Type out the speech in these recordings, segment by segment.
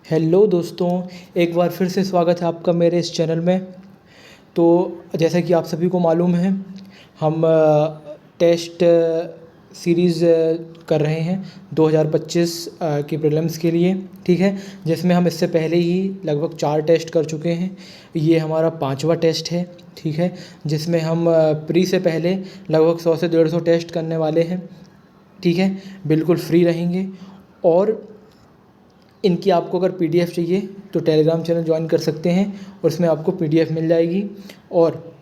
Hello दोस्तों, एक बार फिर से स्वागत है आपका मेरे इस चैनल में। तो जैसा कि आप सभी को मालूम है, हम टेस्ट सीरीज़ कर रहे हैं 2025 की प्रीलिम्स के लिए। ठीक है, जिसमें हम इससे पहले ही लगभग 4 टेस्ट कर चुके हैं। ये हमारा 5वां टेस्ट है। ठीक है, जिसमें हम प्री से पहले लगभग 100 से 150 टेस्ट करने वाले हैं। ठीक है, बिल्कुल फ्री रहेंगे। और इनकी आपको अगर पीडीएफ चाहिए तो टेलीग्राम चैनल ज्वाइन कर सकते हैं और उसमें आपको पीडीएफ मिल जाएगी। और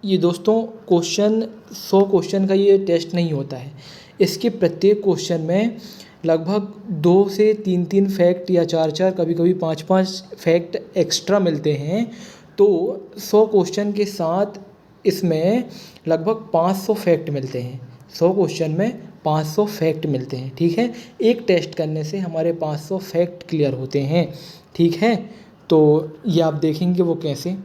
ये दोस्तों क्वेश्चन 100 क्वेश्चन का ये टेस्ट नहीं होता है। इसके प्रत्येक क्वेश्चन में लगभग 2 से 3 फैक्ट या 4 कभी कभी 5 फैक्ट एक्स्ट्रा मिलते हैं। तो 100 क्वेश्चन के साथ इसमें लगभग 500 फैक्ट मिलते हैं। 100 क्वेश्चन में 500 फैक्ट मिलते हैं। ठीक है, एक टेस्ट करने से हमारे 500 फैक्ट क्लियर होते हैं। ठीक है, तो ये आप देखेंगे वो कैसे।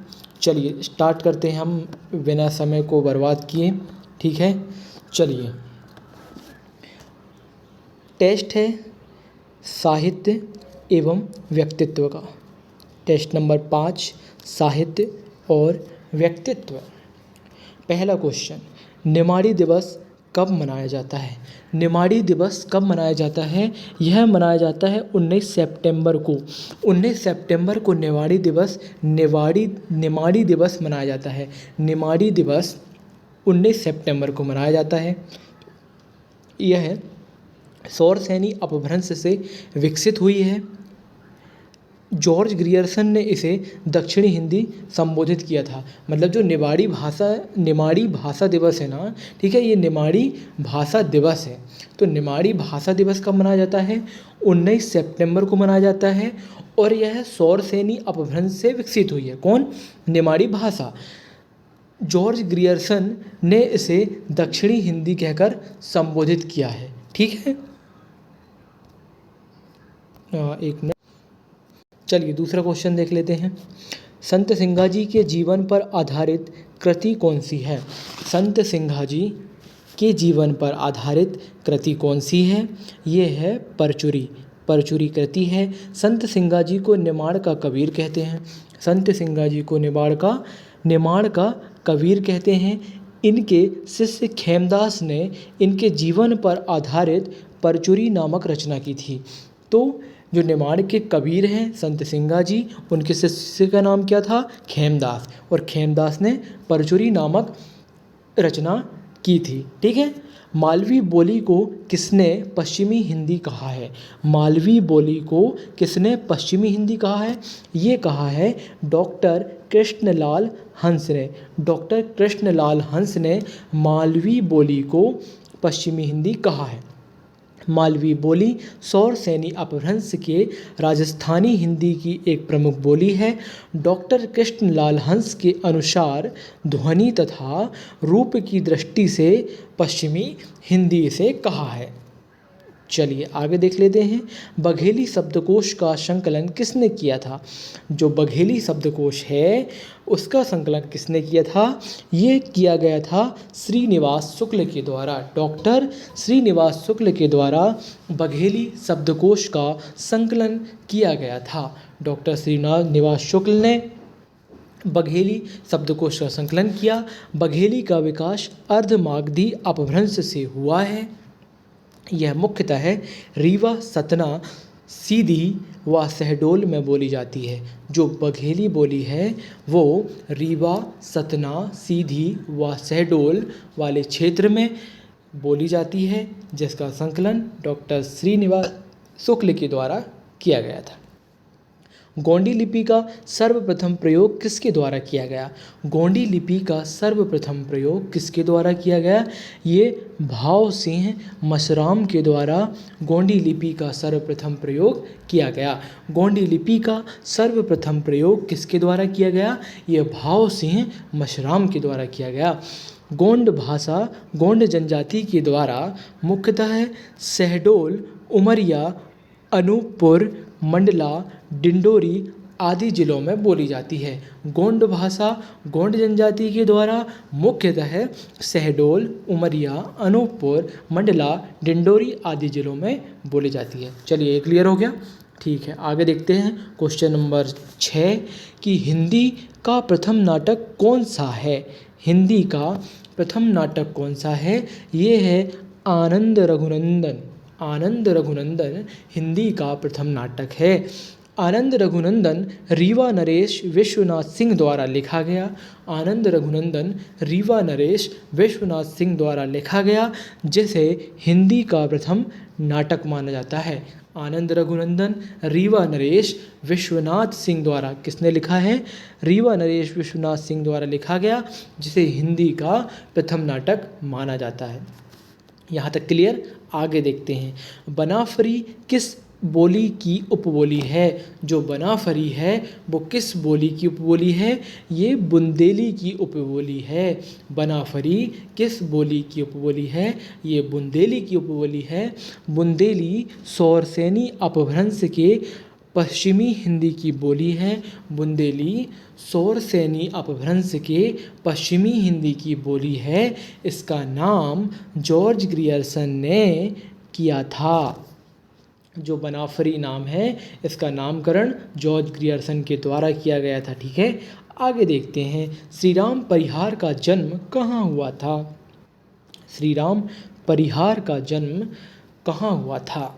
चलिए स्टार्ट करते हैं हम बिना समय को बर्बाद किए। ठीक है, चलिए। टेस्ट है साहित्य एवं व्यक्तित्व का। टेस्ट नंबर 5, साहित्य और व्यक्तित्व। पहला क्वेश्चन, निमाड़ी दिवस कब मनाया जाता है? निमाड़ी दिवस कब मनाया जाता है? यह मनाया जाता है 19 सितंबर को। 19 सितंबर को निमाड़ी दिवस मनाया जाता है। निमाड़ी दिवस 19 सितंबर को मनाया जाता है। यह सौरसेनी अपभ्रंश से विकसित हुई है। जॉर्ज ग्रियर्सन ने इसे दक्षिणी हिंदी संबोधित किया था। मतलब जो निमाड़ी भाषा दिवस है ना, ठीक है, ये निमाड़ी भाषा दिवस है। तो निमाड़ी भाषा दिवस कब मनाया जाता है? 19 सितंबर को मनाया जाता है। और यह सौरसेनी अपभ्रंश से विकसित हुई है। कौन? निमाड़ी भाषा। जॉर्ज ग्रियर्सन ने इसे दक्षिणी हिंदी कहकर संबोधित किया है। ठीक है, एक मिनट। चलिए दूसरा क्वेश्चन देख लेते हैं। संत सिंघाजी के जीवन पर आधारित कृति कौन सी है? संत सिंघाजी के जीवन पर आधारित कृति कौन सी है? ये है परचुरी। परचुरी कृति है। संत सिंघाजी को निमाड़ का कबीर कहते हैं। संत सिंघाजी को निमाड़ का कबीर कहते हैं। इनके शिष्य खेमदास ने इनके जीवन पर आधारित परचुरी नामक रचना की थी। तो जो निमाड़ के कबीर हैं संत सिंघाजी, उनके शिष्य का नाम क्या था? खेमदास। और खेमदास ने परचुरी नामक रचना की थी। ठीक है, मालवी बोली को किसने पश्चिमी हिंदी कहा है? मालवी बोली को किसने पश्चिमी हिंदी कहा है? ये कहा है डॉक्टर कृष्णलाल हंस ने। डॉक्टर कृष्णलाल हंस ने मालवी बोली को पश्चिमी हिंदी कहा है। मालवी बोली सौरसेनी अपभ्रंश के राजस्थानी हिंदी की एक प्रमुख बोली है। डॉक्टर कृष्णलाल हंस के अनुसार ध्वनि तथा रूप की दृष्टि से पश्चिमी हिंदी इसे कहा है। चलिए आगे देख लेते हैं। बघेली शब्दकोश का संकलन किसने किया था? जो बघेली शब्दकोश है उसका संकलन किसने किया था? ये किया गया था श्रीनिवास शुक्ल के द्वारा। डॉक्टर श्रीनिवास शुक्ल के द्वारा बघेली शब्दकोश का संकलन किया गया था। डॉक्टर श्रीनिवास शुक्ल ने बघेली शब्दकोश का संकलन किया। बघेली का विकास अर्धमागधी अपभ्रंश से हुआ है। यह मुख्यतः रीवा, सतना, सीधी व शहडोल में बोली जाती है। जो बघेली बोली है वो रीवा, सतना, सीधी व शहडोल वाले क्षेत्र में बोली जाती है, जिसका संकलन डॉक्टर श्रीनिवास शुक्ल के द्वारा किया गया था। गोंडी लिपि का सर्वप्रथम प्रयोग किसके द्वारा किया गया? गोंडी लिपि का सर्वप्रथम प्रयोग किसके द्वारा किया गया? ये भाव सिंह मशराम के द्वारा गोंडी लिपि का सर्वप्रथम प्रयोग किया गया। गोंडी लिपि का सर्वप्रथम प्रयोग किसके द्वारा किया गया? ये भाव सिंह मशराम के द्वारा किया गया। गोंड भाषा गोंड जनजाति के द्वारा मुख्यतः शहडोल, उमरिया, अनूपपुर, मंडला, डिंडोरी आदि जिलों में बोली जाती है। गोंड भाषा गोंड जनजाति के द्वारा मुख्यतः शहडोल, उमरिया, अनूपपुर, मंडला, डिंडोरी आदि जिलों में बोली जाती है। चलिए ये क्लियर हो गया। ठीक है, आगे देखते हैं क्वेश्चन नंबर 6 कि हिंदी का प्रथम नाटक कौन सा है। हिंदी का प्रथम नाटक कौन सा है? ये है आनंद रघुनंदन। आनंद रघुनंदन हिंदी का प्रथम नाटक है। आनंद रघुनंदन रीवा नरेश विश्वनाथ सिंह द्वारा लिखा गया। आनंद रघुनंदन रीवा नरेश विश्वनाथ सिंह द्वारा लिखा गया, जिसे हिंदी का प्रथम नाटक माना जाता है। आनंद रघुनंदन रीवा नरेश विश्वनाथ सिंह द्वारा किसने लिखा है? रीवा नरेश विश्वनाथ सिंह द्वारा लिखा गया, जिसे हिंदी का प्रथम नाटक माना जाता है। यहाँ तक क्लियर। आगे देखते हैं, बनाफरी किस बोली की उपबोली है? जो बनाफरी है वो किस बोली की उपबोली है? ये बुंदेली की उपबोली है। बनाफरी किस बोली की उपबोली है? ये बुंदेली की उपबोली है। बुंदेली सौरसेनी अपभ्रंश के पश्चिमी हिंदी की बोली है। बुंदेली सौरसेनी अपभ्रंश के पश्चिमी हिंदी की बोली है। इसका नाम जॉर्ज ग्रियर्सन ने किया था। जो बनाफरी नाम है, इसका नामकरण जॉर्ज ग्रियर्सन के द्वारा किया गया था। ठीक है, आगे देखते हैं, श्री राम परिहार का जन्म कहाँ हुआ था? श्री राम परिहार का जन्म कहाँ हुआ था?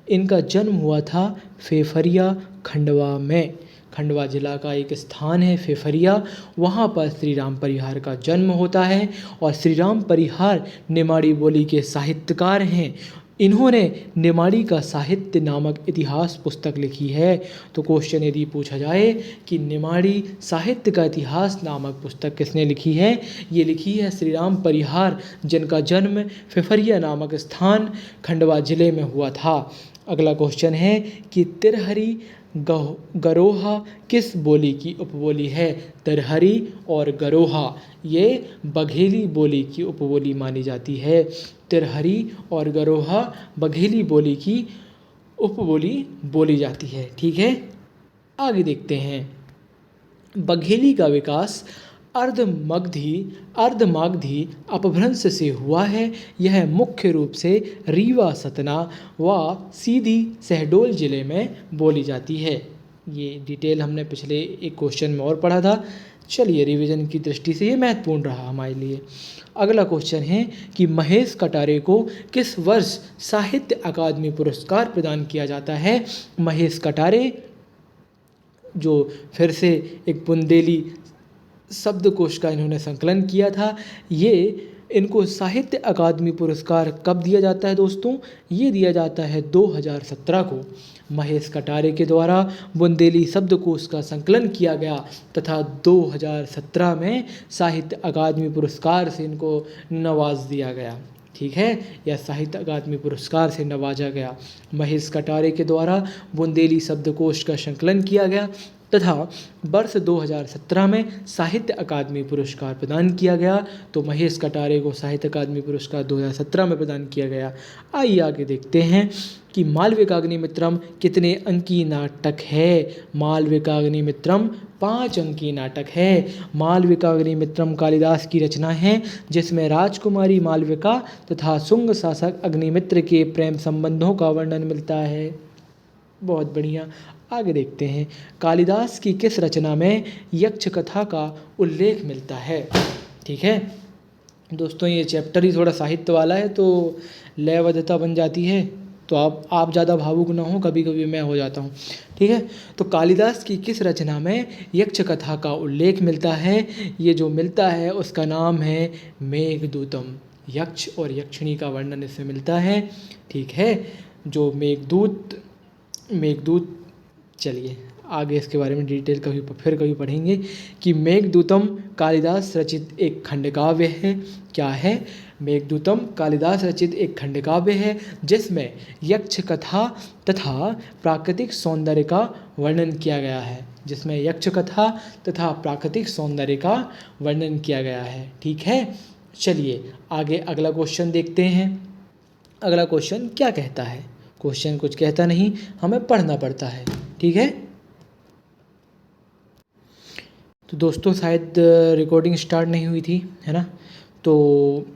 इनका जन्म हुआ था फेफरिया खंडवा में। खंडवा जिला का एक स्थान है फेफरिया, वहाँ पर श्री राम परिहार का जन्म होता है। और श्री राम परिहार निमाड़ी बोली के साहित्यकार हैं। इन्होंने निमाड़ी का साहित्य नामक इतिहास पुस्तक लिखी है। तो क्वेश्चन यदि पूछा जाए कि निमाड़ी साहित्य का इतिहास नामक पुस्तक किसने लिखी है? ये लिखी है श्री राम परिहार, जिनका जन्म फेफरिया नामक स्थान खंडवा जिले में हुआ था। अगला क्वेश्चन है कि तिरहरी गरोहा किस बोली की उपबोली है? तिरहरी और गरोहा ये बघेली बोली की उपबोली मानी जाती है। तिरहरी और गरोहा बघेली बोली की उपबोली बोली जाती है। ठीक है, आगे देखते हैं, बघेली का विकास अर्धमागधी अपभ्रंश से हुआ है। यह मुख्य रूप से रीवा, सतना व सीधी शहडोल जिले में बोली जाती है। ये डिटेल हमने पिछले एक क्वेश्चन में और पढ़ा था। चलिए, रिवीजन की दृष्टि से ये महत्वपूर्ण रहा हमारे लिए। अगला क्वेश्चन है कि महेश कटारे को किस वर्ष साहित्य अकादमी पुरस्कार प्रदान किया जाता है? महेश कटारे, जो फिर से एक बुंदेली शब्दकोश का इन्होंने संकलन किया था, ये इनको साहित्य अकादमी पुरस्कार कब दिया जाता है दोस्तों? ये दिया जाता है 2017 को। महेश कटारे के द्वारा बुंदेली शब्दकोश का संकलन किया गया तथा 2017 में साहित्य अकादमी पुरस्कार से इनको नवाज दिया गया। ठीक है, यह साहित्य अकादमी पुरस्कार से नवाजा गया। महेश कटारे के द्वारा बुंदेली शब्दकोश का संकलन किया गया तथा वर्ष 2017 में साहित्य अकादमी पुरस्कार प्रदान किया गया। तो महेश कटारे को साहित्य अकादमी पुरस्कार 2017 में प्रदान किया गया। आइए आगे देखते हैं कि मालविकाग्निमित्रम कितने अंकी नाटक है? मालविकाग्निमित्रम 5 अंकी नाटक है। मालविकाग्निमित्रम कालिदास की रचना है, जिसमें राजकुमारी मालविका तथा शुंग शासक अग्निमित्र के प्रेम संबंधों का वर्णन मिलता है। बहुत बढ़िया, आगे देखते हैं, कालिदास की किस रचना में यक्ष कथा का उल्लेख मिलता है? ठीक है दोस्तों, ये चैप्टर ही थोड़ा साहित्य वाला है तो लयबद्धता बन जाती है, तो आप ज़्यादा भावुक ना हो, कभी कभी मैं हो जाता हूँ। ठीक है, तो कालिदास की किस रचना में यक्ष कथा का उल्लेख मिलता है? ये जो मिलता है उसका नाम है मेघदूतम। यक्ष और यक्षिणी का वर्णन इसमें मिलता है। ठीक है, जो मेघदूत, चलिए आगे इसके बारे में डिटेल फिर कभी पढ़ेंगे कि मेघदूतम कालिदास रचित एक खंडकाव्य है। क्या है? मेघदूतम कालिदास रचित एक खंडकाव्य है, जिसमें यक्ष कथा तथा प्राकृतिक सौंदर्य का वर्णन किया गया है। जिसमें यक्ष कथा तथा प्राकृतिक सौंदर्य का वर्णन किया गया है। ठीक है, चलिए आगे अगला क्वेश्चन देखते हैं। अगला क्वेश्चन क्या कहता है? क्वेश्चन कुछ कहता नहीं, हमें पढ़ना पड़ता है। ठीक है, तो दोस्तों शायद रिकॉर्डिंग स्टार्ट नहीं हुई थी, है ना? तो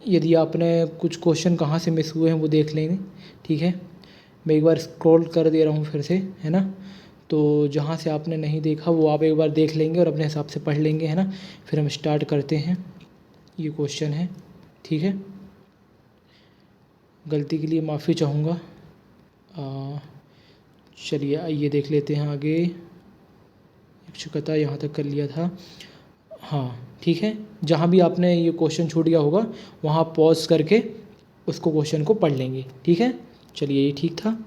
यदि आपने कुछ क्वेश्चन कहाँ से मिस हुए हैं वो देख लेंगे। ठीक है, मैं एक बार स्क्रॉल कर दे रहा हूँ फिर से, है ना। तो जहाँ से आपने नहीं देखा वो आप एक बार देख लेंगे और अपने हिसाब से पढ़ लेंगे, है ना। फिर हम स्टार्ट करते हैं। ये क्वेश्चन है, ठीक है। गलती के लिए माफ़ी चाहूँगा। चलिए आइए देख लेते हैं आगे। शिक्षकता यहाँ तक कर लिया था, हाँ ठीक है। जहाँ भी आपने ये क्वेश्चन छूट गया होगा वहाँ पॉज करके उसको क्वेश्चन को पढ़ लेंगे, ठीक है। चलिए ये ठीक था,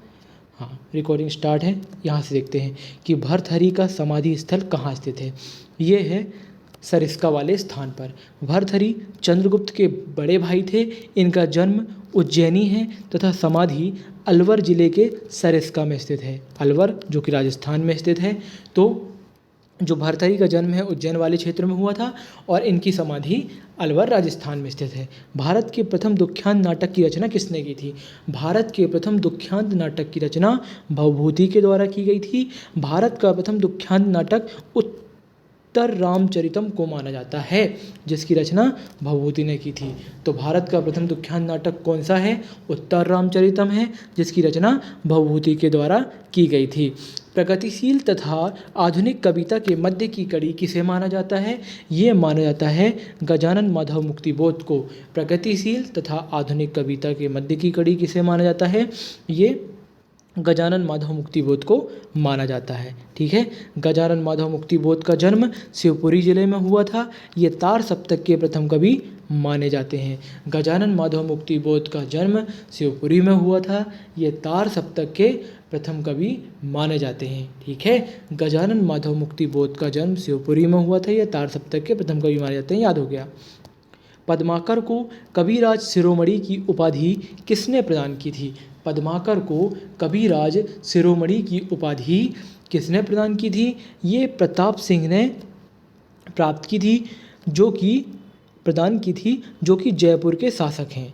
हाँ। रिकॉर्डिंग स्टार्ट है। यहाँ से देखते हैं कि भर्तहरि का समाधि स्थल कहाँ स्थित है। ये है सरिस्का वाले स्थान पर। भर्तहरि चंद्रगुप्त के बड़े भाई थे। इनका जन्म उज्जैनी है तथा समाधि अलवर जिले के सरिस्का में स्थित है। अलवर जो कि राजस्थान में स्थित है। तो जो भर्तहरि का जन्म है उज्जैन वाले क्षेत्र में हुआ था और इनकी समाधि अलवर राजस्थान में स्थित है। भारत के प्रथम दुख्यान्त नाटक की रचना किसने की थी। भारत के प्रथम दुख्यान्त नाटक की रचना भवभूति के द्वारा की गई थी। भारत का प्रथम दुख्यान्त नाटक उत्तर रामचरितम को माना जाता है, जिसकी रचना भवभूति ने की थी। तो भारत का प्रथम दुख्यान्त नाटक कौन सा है, उत्तर रामचरितम है, जिसकी रचना भवभूति के द्वारा की गई थी। प्रगतिशील तथा आधुनिक कविता के मध्य की कड़ी किसे माना जाता है। ये माना जाता है गजानन माधव मुक्तिबोध को। प्रगतिशील तथा आधुनिक कविता के मध्य की कड़ी किसे माना जाता है, ये गजानन माधव मुक्तिबोध को माना जाता है, ठीक है। गजानन माधव मुक्तिबोध का जन्म शिवपुरी जिले में हुआ था। ये तार सप्तक के प्रथम कवि माने जाते हैं। गजानन माधव मुक्तिबोध का जन्म शिवपुरी में हुआ था। ये तार सप्तक के प्रथम कवि माने जाते हैं, ठीक है। गजानन माधव मुक्तिबोध का जन्म शिवपुरी में हुआ था। ये तार सप्तक के प्रथम कवि माने जाते हैं, याद हो गया। पद्माकर को कविराज शिरोमणि की उपाधि किसने प्रदान की थी। पद्माकर को कविराज शिरोमणि की उपाधि किसने प्रदान की थी। ये प्रताप सिंह ने प्राप्त की थी, जो कि जयपुर के शासक हैं।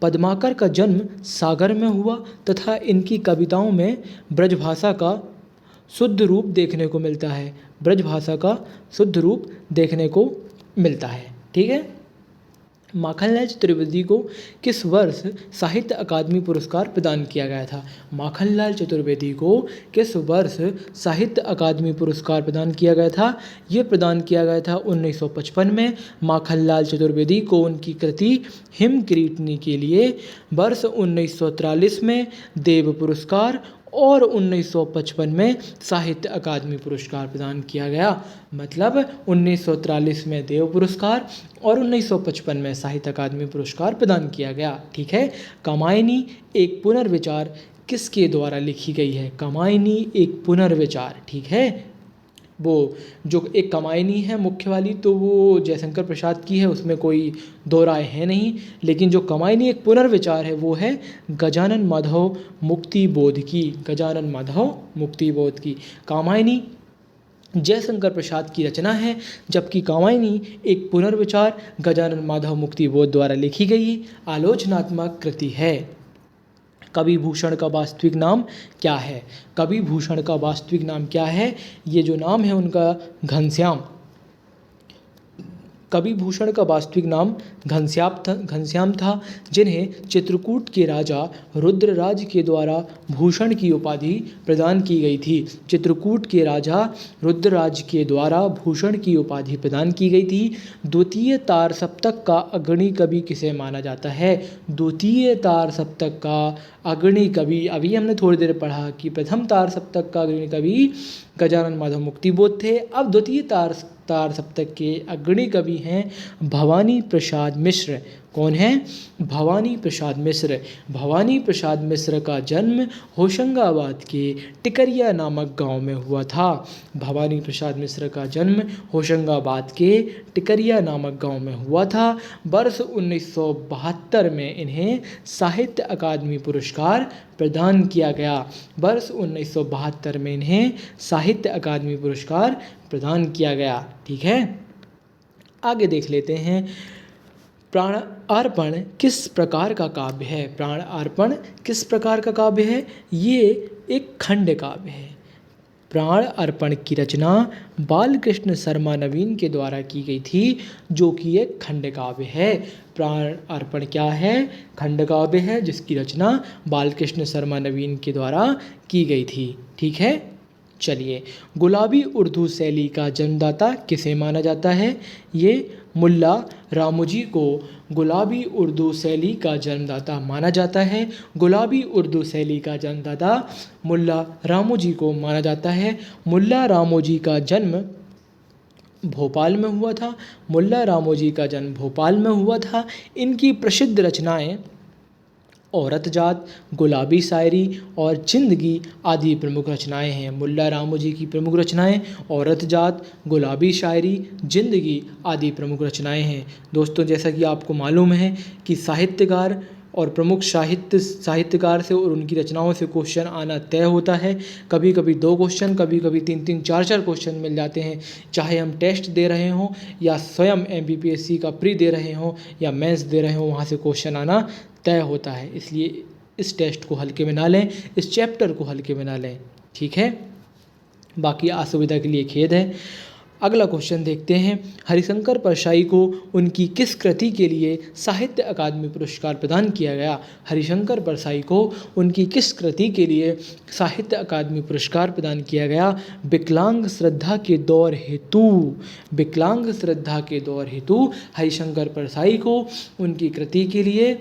पद्माकर का जन्म सागर में हुआ तथा इनकी कविताओं में ब्रजभाषा का शुद्ध रूप देखने को मिलता है। ब्रजभाषा का शुद्ध रूप देखने को मिलता है, ठीक है। माखनलाल चतुर्वेदी को किस वर्ष साहित्य अकादमी पुरस्कार प्रदान किया गया था। माखनलाल चतुर्वेदी को किस वर्ष साहित्य अकादमी पुरस्कार प्रदान किया गया था। ये प्रदान किया गया था 1955 में। माखनलाल चतुर्वेदी को उनकी कृति हिमकिरीटनी के लिए वर्ष 1943 में देव पुरस्कार और 1955 में साहित्य अकादमी पुरस्कार प्रदान किया गया। मतलब 1943 में देव पुरस्कार और 1955 में साहित्य अकादमी पुरस्कार प्रदान किया गया, ठीक है। कामायनी एक पुनर्विचार किसके द्वारा लिखी गई है। कामायनी एक पुनर्विचार, ठीक है। वो जो एक कामायनी है मुख्य वाली, तो वो जयशंकर प्रसाद की है, उसमें कोई दो राय है नहीं। लेकिन जो कामायनी एक पुनर्विचार है वो है गजानन माधव मुक्तिबोध की। गजानन माधव मुक्तिबोध की कामायनी जयशंकर प्रसाद की रचना है, जबकि कामायनी एक पुनर्विचार गजानन माधव मुक्तिबोध द्वारा लिखी गई आलोचनात्मक कृति है। कवि भूषण का वास्तविक नाम क्या है। कवि भूषण का वास्तविक नाम क्या है। ये जो नाम है उनका घनश्याम। कवि भूषण का वास्तविक नाम घनश्याम था, जिन्हें चित्रकूट के राजा रुद्रराज के द्वारा भूषण की उपाधि प्रदान की गई थी। चित्रकूट के राजा रुद्रराज के द्वारा भूषण की उपाधि प्रदान की गई थी। द्वितीय तार सप्तक का अग्रणी कवि किसे माना जाता है। द्वितीय तार सप्तक का अग्रणी कवि, अभी हमने थोड़ी देर पढ़ा कि प्रथम तार सप्तक का अग्रणी कवि गजानन माधव मुक्तिबोध थे। अब द्वितीय तार सप्तक के अग्रणी कवि हैं भवानी प्रसाद मिश्र। कौन है। भवानी प्रसाद मिश्र। भवानी प्रसाद मिश्र का जन्म होशंगाबाद के टिकरिया नामक गांव में हुआ था। भवानी प्रसाद मिश्र का जन्म होशंगाबाद के टिकरिया नामक गांव में हुआ था। वर्ष 1972 में इन्हें साहित्य अकादमी पुरस्कार प्रदान किया गया। वर्ष 1972 में इन्हें साहित्य अकादमी पुरस्कार प्रदान किया गया, ठीक है। आगे देख लेते हैं। प्राण अर्पण किस प्रकार का काव्य है। प्राण अर्पण किस प्रकार का काव्य है। ये एक खंड काव्य है। प्राण अर्पण की रचना बालकृष्ण शर्मा नवीन के द्वारा की गई थी, जो कि एक खंड काव्य है। प्राण अर्पण क्या है? खंड काव्य है, जिसकी रचना बालकृष्ण शर्मा नवीन के द्वारा की गई थी। ठीक है, चलिए, गुलाबी उर्दू शैली का जन्मदाता किसे माना जाता है? ये मुल्ला रामोजी को गुलाबी उर्दू शैली का जन्मदाता माना जाता है। गुलाबी उर्दू शैली का जन्मदाता मुल्ला रामोजी को माना जाता है। मुल्ला रामोजी का जन्म भोपाल में हुआ था। मुल्ला रामोजी का जन्म भोपाल में हुआ था। इनकी प्रसिद्ध रचनाएं औरत जात, गुलाबी शायरी और जिंदगी आदि प्रमुख रचनाएं हैं। मुल्ला रामोजी की प्रमुख रचनाएं औरत जात, गुलाबी शायरी, जिंदगी आदि प्रमुख रचनाएं हैं। दोस्तों, जैसा कि आपको मालूम है कि साहित्यकार और प्रमुख साहित्यकार से और उनकी रचनाओं से क्वेश्चन आना तय होता है। कभी कभी 2 क्वेश्चन, कभी कभी 3-3, 4-4 क्वेश्चन मिल जाते हैं। चाहे हम टेस्ट दे रहे हों या स्वयं MPPSC का प्री दे रहे हों या मेंस दे रहे हों, वहाँ से क्वेश्चन आना तय होता है। इसलिए इस टेस्ट को हल्के में ना लें, इस चैप्टर को हल्के में ना लें। ठीक है, बाकी असुविधा के लिए खेद है। अगला क्वेश्चन देखते हैं। हरिशंकर परसाई को उनकी किस कृति के लिए साहित्य अकादमी पुरस्कार प्रदान किया गया? हरिशंकर परसाई को उनकी किस कृति के लिए साहित्य अकादमी पुरस्कार प्रदान किया गया? विकलांग श्रद्धा के दौर हेतु। विकलांग श्रद्धा के दौर हेतु हरिशंकर परसाई को उनकी कृति के लिए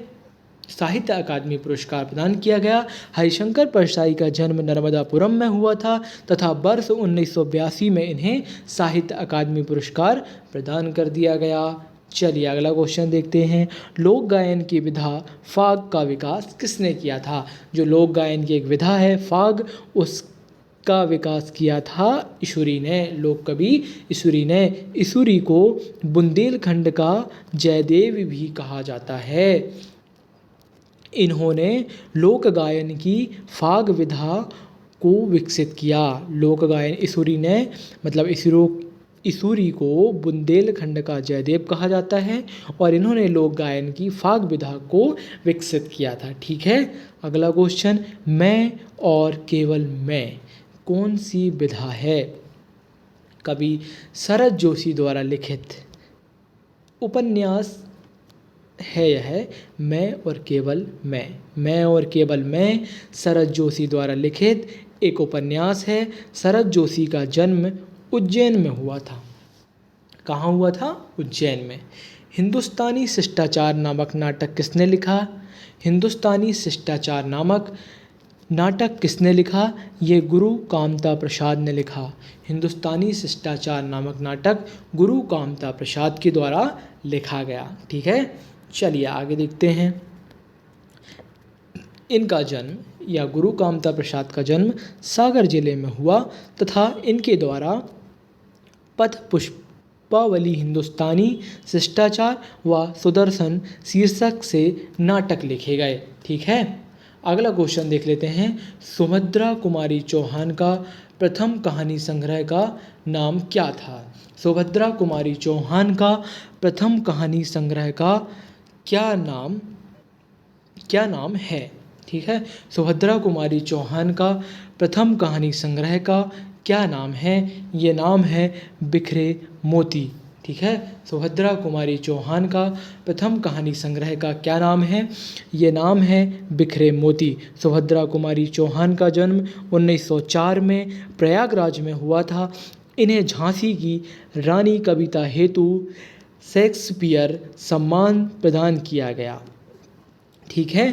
साहित्य अकादमी पुरस्कार प्रदान किया गया। हरिशंकर परसाई का जन्म नर्मदापुरम में हुआ था तथा वर्ष 1982 में इन्हें साहित्य अकादमी पुरस्कार प्रदान कर दिया गया। चलिए, अगला क्वेश्चन देखते हैं। लोक गायन की विधा फाग का विकास किसने किया था? जो लोक गायन की एक विधा है फाग, उसका विकास किया था ईसुरी ने, लोक कवि ईसुरी ने। ईसुरी को बुंदेलखंड का जयदेव भी कहा जाता है। इन्होंने लोक गायन की फाग विधा को विकसित किया। लोक गायन ईसुरी ने, मतलब ईसुरी को बुंदेलखंड का जयदेव कहा जाता है और इन्होंने लोक गायन की फाग विधा को विकसित किया था। ठीक है, अगला क्वेश्चन। मैं और केवल मैं कौन सी विधा है? कवि शरद जोशी द्वारा लिखित उपन्यास है यह मैं और केवल मैं। मैं और केवल मैं शरद जोशी द्वारा लिखित एक उपन्यास है। शरद जोशी का जन्म उज्जैन में हुआ था। कहाँ हुआ था? उज्जैन में। हिंदुस्तानी शिष्टाचार नामक नाटक किसने लिखा? हिंदुस्तानी शिष्टाचार नामक नाटक किसने लिखा? ये गुरु कामता प्रसाद ने लिखा। हिंदुस्तानी शिष्टाचार नामक नाटक गुरु कामता प्रसाद के द्वारा लिखा गया। ठीक है, चलिए आगे देखते हैं। इनका जन्म या गुरु कामता प्रसाद का जन्म सागर जिले में हुआ तथा इनके द्वारा पथ पुष्पावली, हिंदुस्तानी शिष्टाचार व सुदर्शन शीर्षक से नाटक लिखे गए। ठीक है, अगला क्वेश्चन देख लेते हैं। सुभद्रा कुमारी चौहान का प्रथम कहानी संग्रह का नाम क्या था? सुभद्रा कुमारी चौहान का प्रथम कहानी संग्रह का क्या नाम है? ठीक है, सुभद्रा कुमारी चौहान का प्रथम कहानी संग्रह का क्या नाम है? ये नाम है बिखरे मोती। ठीक है, सुभद्रा कुमारी चौहान का प्रथम कहानी संग्रह का क्या नाम है? ये नाम है बिखरे मोती। सुभद्रा कुमारी चौहान का जन्म 1904 में प्रयागराज में हुआ था। इन्हें झांसी की रानी कविता हेतु शेक्सपियर सम्मान प्रदान किया गया। ठीक है,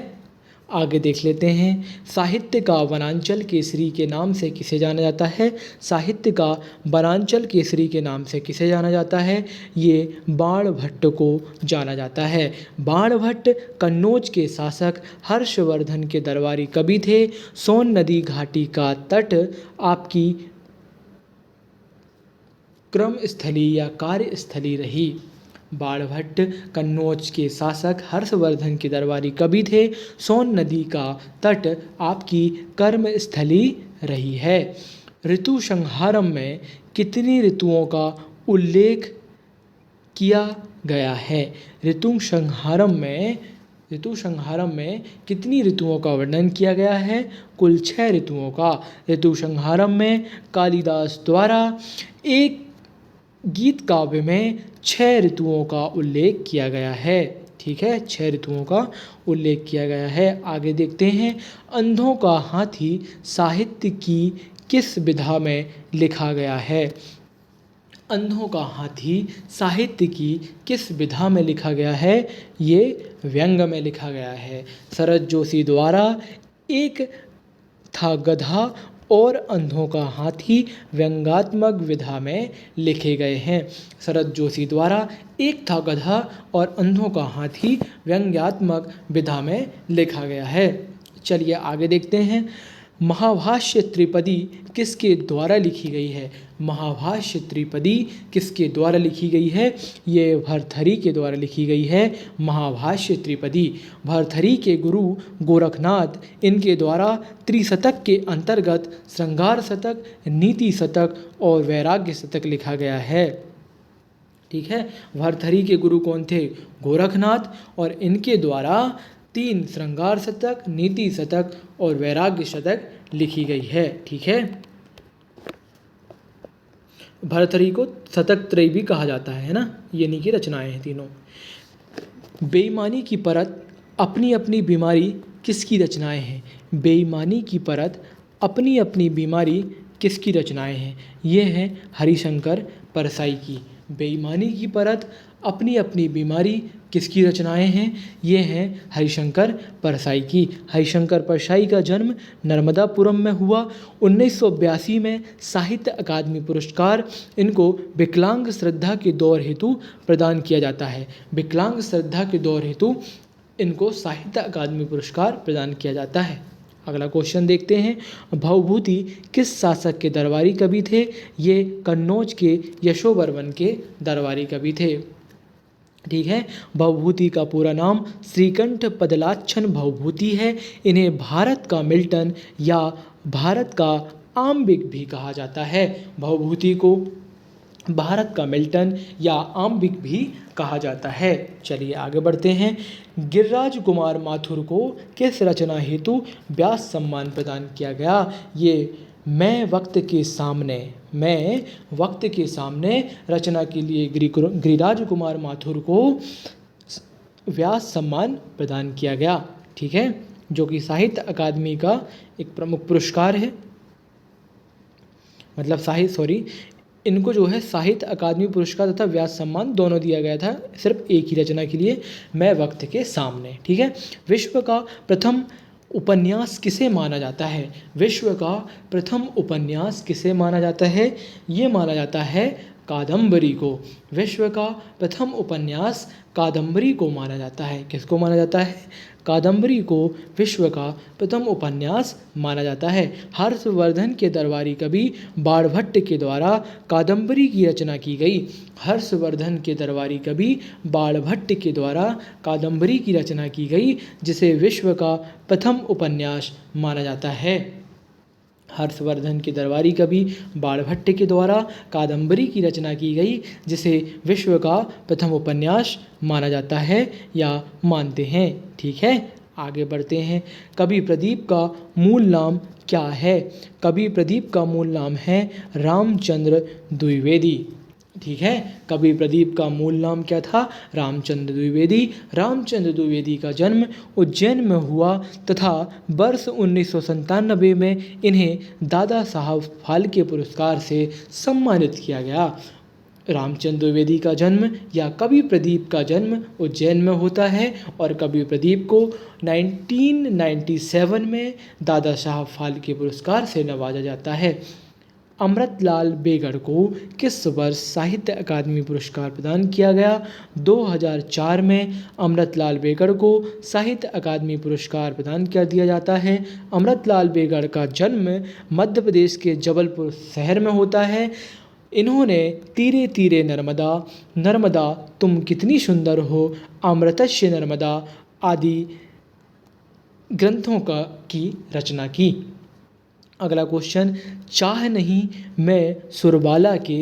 आगे देख लेते हैं। साहित्य का वनांचल केसरी के नाम से किसे जाना जाता है? साहित्य का वनांचल केसरी के नाम से किसे जाना जाता है? ये बाणभट्ट को जाना जाता है। बाणभट्ट कन्नौज के शासक हर्षवर्धन के दरबारी कवि थे। सोन नदी घाटी का तट आपकी क्रमस्थली या कार्यस्थली रही। बाणभट्ट कन्नौज के शासक हर्षवर्धन के दरबारी कवि थे। सोन नदी का तट आपकी कर्मस्थली रही है। ऋतु संहारम में कितनी ऋतुओं का उल्लेख किया गया है? ऋतु संहारम में ऋतुसंहारम में कितनी ऋतुओं का वर्णन किया गया है? कुल 6 ऋतुओं का। ऋतुसंहारम में कालिदास द्वारा एक गीत काव्य में 6 ऋतुओं का उल्लेख किया गया है। ठीक है, 6 ऋतुओं का उल्लेख किया गया है। आगे देखते हैं, अंधों का हाथी साहित्य की किस विधा में लिखा गया है? अंधों का हाथी साहित्य की किस विधा में लिखा गया है? ये व्यंग में लिखा गया है। शरद जोशी द्वारा एक था गधा और अंधों का हाथी व्यंग्यात्मक विधा में लिखे गए हैं। शरद जोशी द्वारा एक था गधा और अंधों का हाथी व्यंग्यात्मक विधा में लिखा गया है। चलिए आगे देखते हैं, महाभाष्य त्रिपदी किसके द्वारा लिखी गई है? महाभाष्य त्रिपदी किसके द्वारा लिखी गई है? ये भर्तृहरि के द्वारा लिखी गई है। महाभाष्य त्रिपदी भर्तृहरि के गुरु गोरखनाथ इनके द्वारा त्रिशतक के अंतर्गत श्रृंगार शतक, नीति शतक और वैराग्य शतक लिखा गया है। ठीक है, भर्तृहरि के गुरु कौन थे? गोरखनाथ, और इनके द्वारा 3 श्रृंगार शतक, नीति शतक और वैराग्य शतक लिखी गई है। ठीक है, भर्तृहरि को शतक त्रयी भी कहा जाता है ना, ये इन्हीं की रचनाएं हैं तीनों। बेईमानी की परत अपनी अपनी बीमारी किसकी रचनाएं हैं? बेईमानी की परत अपनी अपनी बीमारी किसकी रचनाएं हैं? ये हैं हरिशंकर परसाई की। बेईमानी की परत अपनी अपनी बीमारी किसकी रचनाएं हैं? ये हैं हरिशंकर परसाई की। हरिशंकर परसाई का जन्म नर्मदापुरम में हुआ। 1982 में साहित्य अकादमी पुरस्कार इनको विकलांग श्रद्धा के दौर हेतु प्रदान किया जाता है। विकलांग श्रद्धा के दौर हेतु इनको साहित्य अकादमी पुरस्कार प्रदान किया जाता है। अगला क्वेश्चन देखते हैं, भवभूति किस शासक के दरबारी कवि थे? ये कन्नौज के यशोवर्मन के दरबारी कवि थे। ठीक है, भवभूति का पूरा नाम श्रीकंठ पदलाच्छन भवभूति है। इन्हें भारत का मिल्टन या भारत का आम्बिक भी कहा जाता है। भवभूति को भारत का मिल्टन या आम्बिक भी कहा जाता है। चलिए आगे बढ़ते हैं, गिरिराज कुमार माथुर को किस रचना हेतु व्यास सम्मान प्रदान किया गया? ये मैं वक्त के सामने रचना के लिए गिरिराज कुमार माथुर को व्यास सम्मान प्रदान किया गया। ठीक है, जो कि साहित्य अकादमी का एक प्रमुख पुरस्कार है। मतलब इनको जो है साहित्य अकादमी पुरस्कार तथा व्यास सम्मान दोनों दिया गया था, सिर्फ एक ही रचना के लिए, मैं वक्त के सामने। ठीक है, विश्व का प्रथम उपन्यास किसे माना जाता है? विश्व का प्रथम उपन्यास किसे माना जाता है? ये माना जाता है कादम्बरी को। विश्व का प्रथम उपन्यास कादम्बरी को माना जाता है। किसको माना जाता है? कादम्बरी को विश्व का प्रथम उपन्यास माना जाता है। हर्षवर्धन के दरबारी कवि बाणभट्ट के द्वारा कादम्बरी की रचना की गई। हर्षवर्धन के दरबारी कवि बाणभट्ट के द्वारा कादम्बरी की रचना की गई, जिसे विश्व का प्रथम उपन्यास माना जाता है। हर्षवर्धन के दरबारी कवि बाणभट्ट के द्वारा कादम्बरी की रचना की गई, जिसे विश्व का प्रथम उपन्यास माना जाता है या मानते हैं। ठीक है, आगे बढ़ते हैं, कवि प्रदीप का मूल नाम क्या है? कवि प्रदीप का मूल नाम है रामचंद्र द्विवेदी। ठीक है, कवि प्रदीप का मूल नाम क्या था? रामचंद्र द्विवेदी। रामचंद्र द्विवेदी का जन्म उज्जैन में हुआ तथा वर्ष 1997 में इन्हें दादा साहब फाल्के पुरस्कार से सम्मानित किया गया। रामचंद्र द्विवेदी का जन्म या कवि प्रदीप का जन्म उज्जैन में होता है और कवि प्रदीप को 1997 में दादा साहब फाल्के पुरस्कार से नवाजा जाता है। अमृतलाल बेगड़ को किस वर्ष साहित्य अकादमी पुरस्कार प्रदान किया गया? 2004 में अमृतलाल बेगड़ को साहित्य अकादमी पुरस्कार प्रदान कर दिया जाता है। अमृतलाल बेगड़ का जन्म मध्य प्रदेश के जबलपुर शहर में होता है। इन्होंने तीरे तीरे नर्मदा, नर्मदा तुम कितनी सुंदर हो, अमृतस्य नर्मदा आदि ग्रंथों की रचना की। अगला क्वेश्चन, चाह नहीं मैं सुरबाला के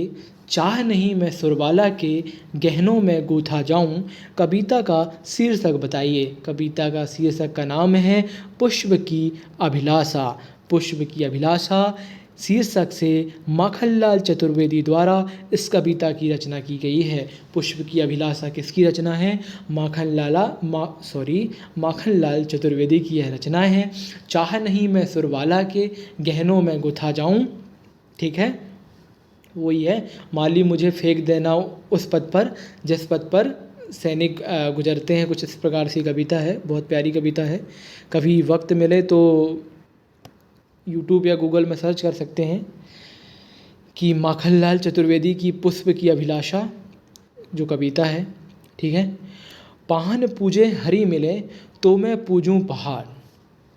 चाह नहीं मैं सुरबाला के गहनों में गूथा जाऊं, कविता का शीर्षक बताइए। कविता का शीर्षक का नाम है पुष्प की अभिलाषा। पुष्प की अभिलाषा शीर्षक से माखनलाल चतुर्वेदी द्वारा इस कविता की रचना की गई है। पुष्प की अभिलाषा किसकी रचना है? माखनलाल चतुर्वेदी की यह रचना है। चाह नहीं मैं सुरबाला के गहनों में गुथा जाऊं, ठीक है, वही है, माली मुझे फेंक देना उस पद पर जिस पद पर सैनिक गुजरते हैं, कुछ इस प्रकार से कविता है। बहुत प्यारी कविता है। कभी वक्त मिले तो यूट्यूब या गूगल में सर्च कर सकते हैं कि माखनलाल चतुर्वेदी की पुष्प की अभिलाषा जो कविता है, ठीक है। पाहन पूजे हरि मिले तो मैं पूजूं पहाड़,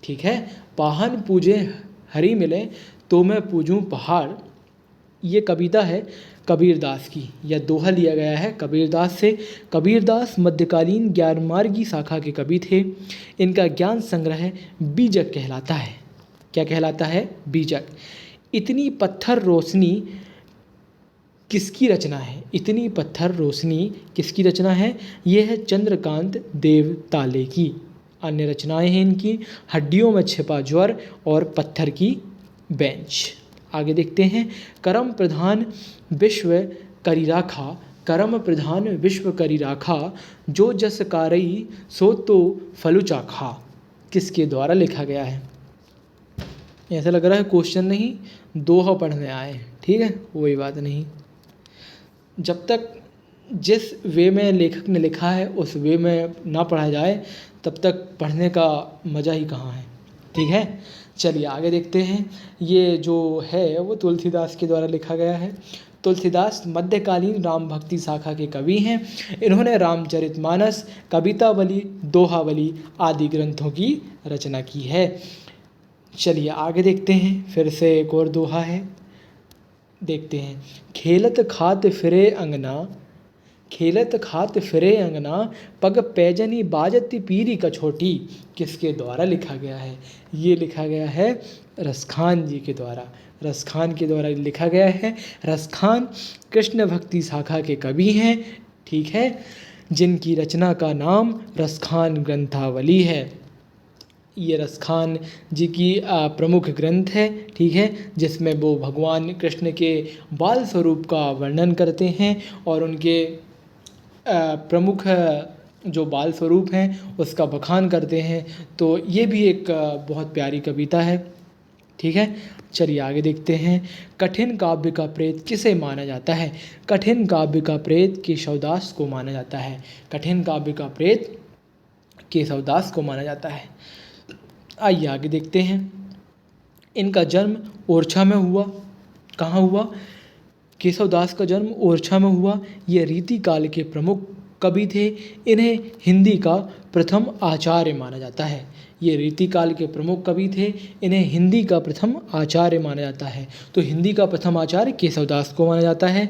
ठीक है। पाहन पूजे हरि मिले तो मैं पूजूं पहाड़, ये कविता है कबीरदास की। यह दोहा लिया गया है कबीरदास से। कबीरदास मध्यकालीन ज्ञानमार्गी शाखा के कवि थे। इनका ज्ञान संग्रह बीजक कहलाता है। क्या कहलाता है? बीजक। इतनी पत्थर रोशनी किसकी रचना है? इतनी पत्थर रोशनी किसकी रचना है? ये है चंद्रकांत देव ताले की। अन्य रचनाएं हैं इनकी हड्डियों में छिपा ज्वर और पत्थर की बेंच। आगे देखते हैं। करम प्रधान विश्व करी राखा, करम प्रधान विश्व करी राखा, जो जस कारई सो तो फलु चाखा, किसके द्वारा लिखा गया है? ऐसा लग रहा है क्वेश्चन नहीं दोहा पढ़ने आए, ठीक है, कोई बात नहीं। जब तक जिस वे में लेखक ने लिखा है उस वे में ना पढ़ा जाए तब तक पढ़ने का मज़ा ही कहाँ है, ठीक है। चलिए आगे देखते हैं। ये जो है वो तुलसीदास के द्वारा लिखा गया है। तुलसीदास मध्यकालीन राम भक्ति शाखा के कवि हैं। इन्होंने रामचरितमानस, कवितावली, दोहावली आदि ग्रंथों की रचना की है। चलिए आगे देखते हैं। फिर से एक और दोहा है, देखते हैं। खेलत खात फिरे अंगना, खेलत खात फिरे अंगना, पग पैजनी बाजती पीरी कछोटी, किसके द्वारा लिखा गया है? ये लिखा गया है रसखान जी के द्वारा। रसखान के द्वारा लिखा गया है। रसखान कृष्ण भक्ति शाखा के कवि हैं, ठीक है, जिनकी रचना का नाम रसखान ग्रंथावली है। ये रसखान जी की प्रमुख ग्रंथ है, ठीक है, जिसमें वो भगवान कृष्ण के बाल स्वरूप का वर्णन करते हैं और उनके प्रमुख जो बाल स्वरूप हैं उसका बखान करते हैं। तो ये भी एक बहुत प्यारी कविता है, ठीक है। चलिए आगे देखते हैं। कठिन काव्य का प्रेत किसे माना जाता है? कठिन काव्य का प्रेत केशवदास को माना जाता है। कठिन काव्य का प्रेत केशवदास को माना जाता है। आइए आगे देखते हैं। इनका जन्म ओरछा में हुआ। कहाँ हुआ? केशवदास का जन्म ओरछा में हुआ। ये रीति काल के प्रमुख कवि थे। इन्हें हिंदी का प्रथम आचार्य माना जाता है। ये रीति काल के प्रमुख कवि थे। इन्हें हिंदी का प्रथम आचार्य माना जाता है। तो हिंदी का प्रथम आचार्य केशवदास को माना जाता है।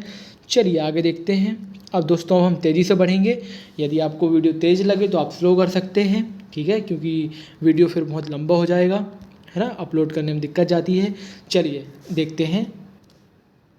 चलिए आगे देखते हैं। अब दोस्तों हम तेज़ी से बढ़ेंगे। यदि आपको वीडियो तेज़ लगे तो आप स्लो कर सकते हैं, ठीक है, क्योंकि वीडियो फिर बहुत लंबा हो जाएगा, है ना, अपलोड करने में दिक्कत जाती है। चलिए देखते हैं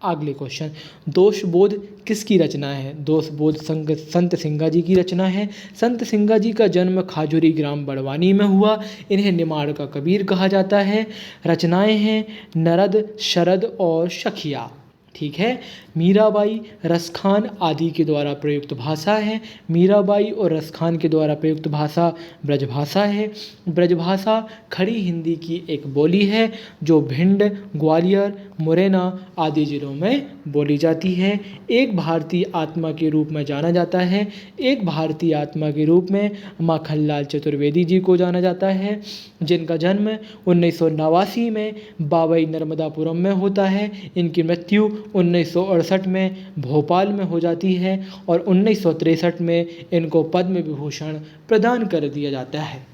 अगले क्वेश्चन। दोषबोध किसकी रचना है? दोषबोध संत सिंगा जी की रचना है। संत सिंगा जी का जन्म खाजुरी ग्राम बड़वानी में हुआ। इन्हें निमाड़ का कबीर कहा जाता है। रचनाएं हैं नरद, शरद और शखिया, ठीक है। मीराबाई, रसखान आदि के द्वारा प्रयुक्त भाषा है। मीराबाई और रसखान के द्वारा प्रयुक्त भाषा ब्रजभाषा है। ब्रजभाषा खड़ी हिंदी की एक बोली है जो भिंड, ग्वालियर, मुरैना आदि जिलों में बोली जाती है। एक भारतीय आत्मा के रूप में जाना जाता है। एक भारतीय आत्मा के रूप में माखनलाल चतुर्वेदी जी को जाना जाता है, जिनका जन्म 1989 में बाबई नर्मदापुरम में होता है। इनकी मृत्यु 1968 में भोपाल में हो जाती है और 1963 में इनको पद्म विभूषण प्रदान कर दिया जाता है,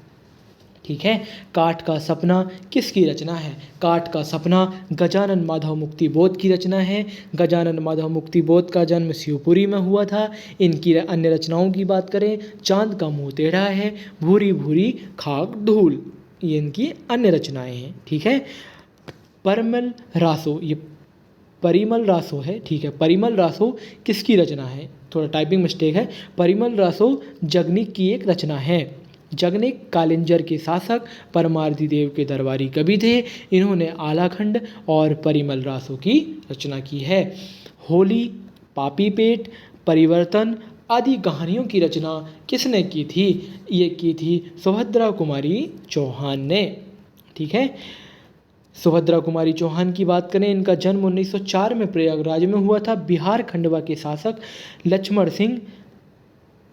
ठीक है। काठ का सपना किसकी रचना है? काठ का सपना गजानन माधव मुक्ति बोध की रचना है। गजानन माधव मुक्ति बोध का जन्म शिवपुरी में हुआ था। इनकी अन्य रचनाओं की बात करें, चांद का मुंह टेढ़ा है, भूरी भूरी खाक धूल, ये इनकी अन्य रचनाएं हैं, ठीक है। परमल रासो, ये परिमल रासो है, ठीक है। परिमल रासो किसकी रचना है? थोड़ा टाइपिंग मिस्टेक है। परिमल रासो जगनिक की एक रचना है। जगनिक कालिंजर के शासक परमार्दी देव के दरबारी कवि थे। इन्होंने आलाखंड और परिमल रासो की रचना की है। होली, पापी पेट, परिवर्तन आदि कहानियों की रचना किसने की थी? ये की थी सुभद्रा कुमारी चौहान ने, ठीक है। सुभद्रा कुमारी चौहान की बात करें, इनका जन्म 1904 में प्रयागराज में हुआ था। बिहार खंडवा के शासक लक्ष्मण सिंह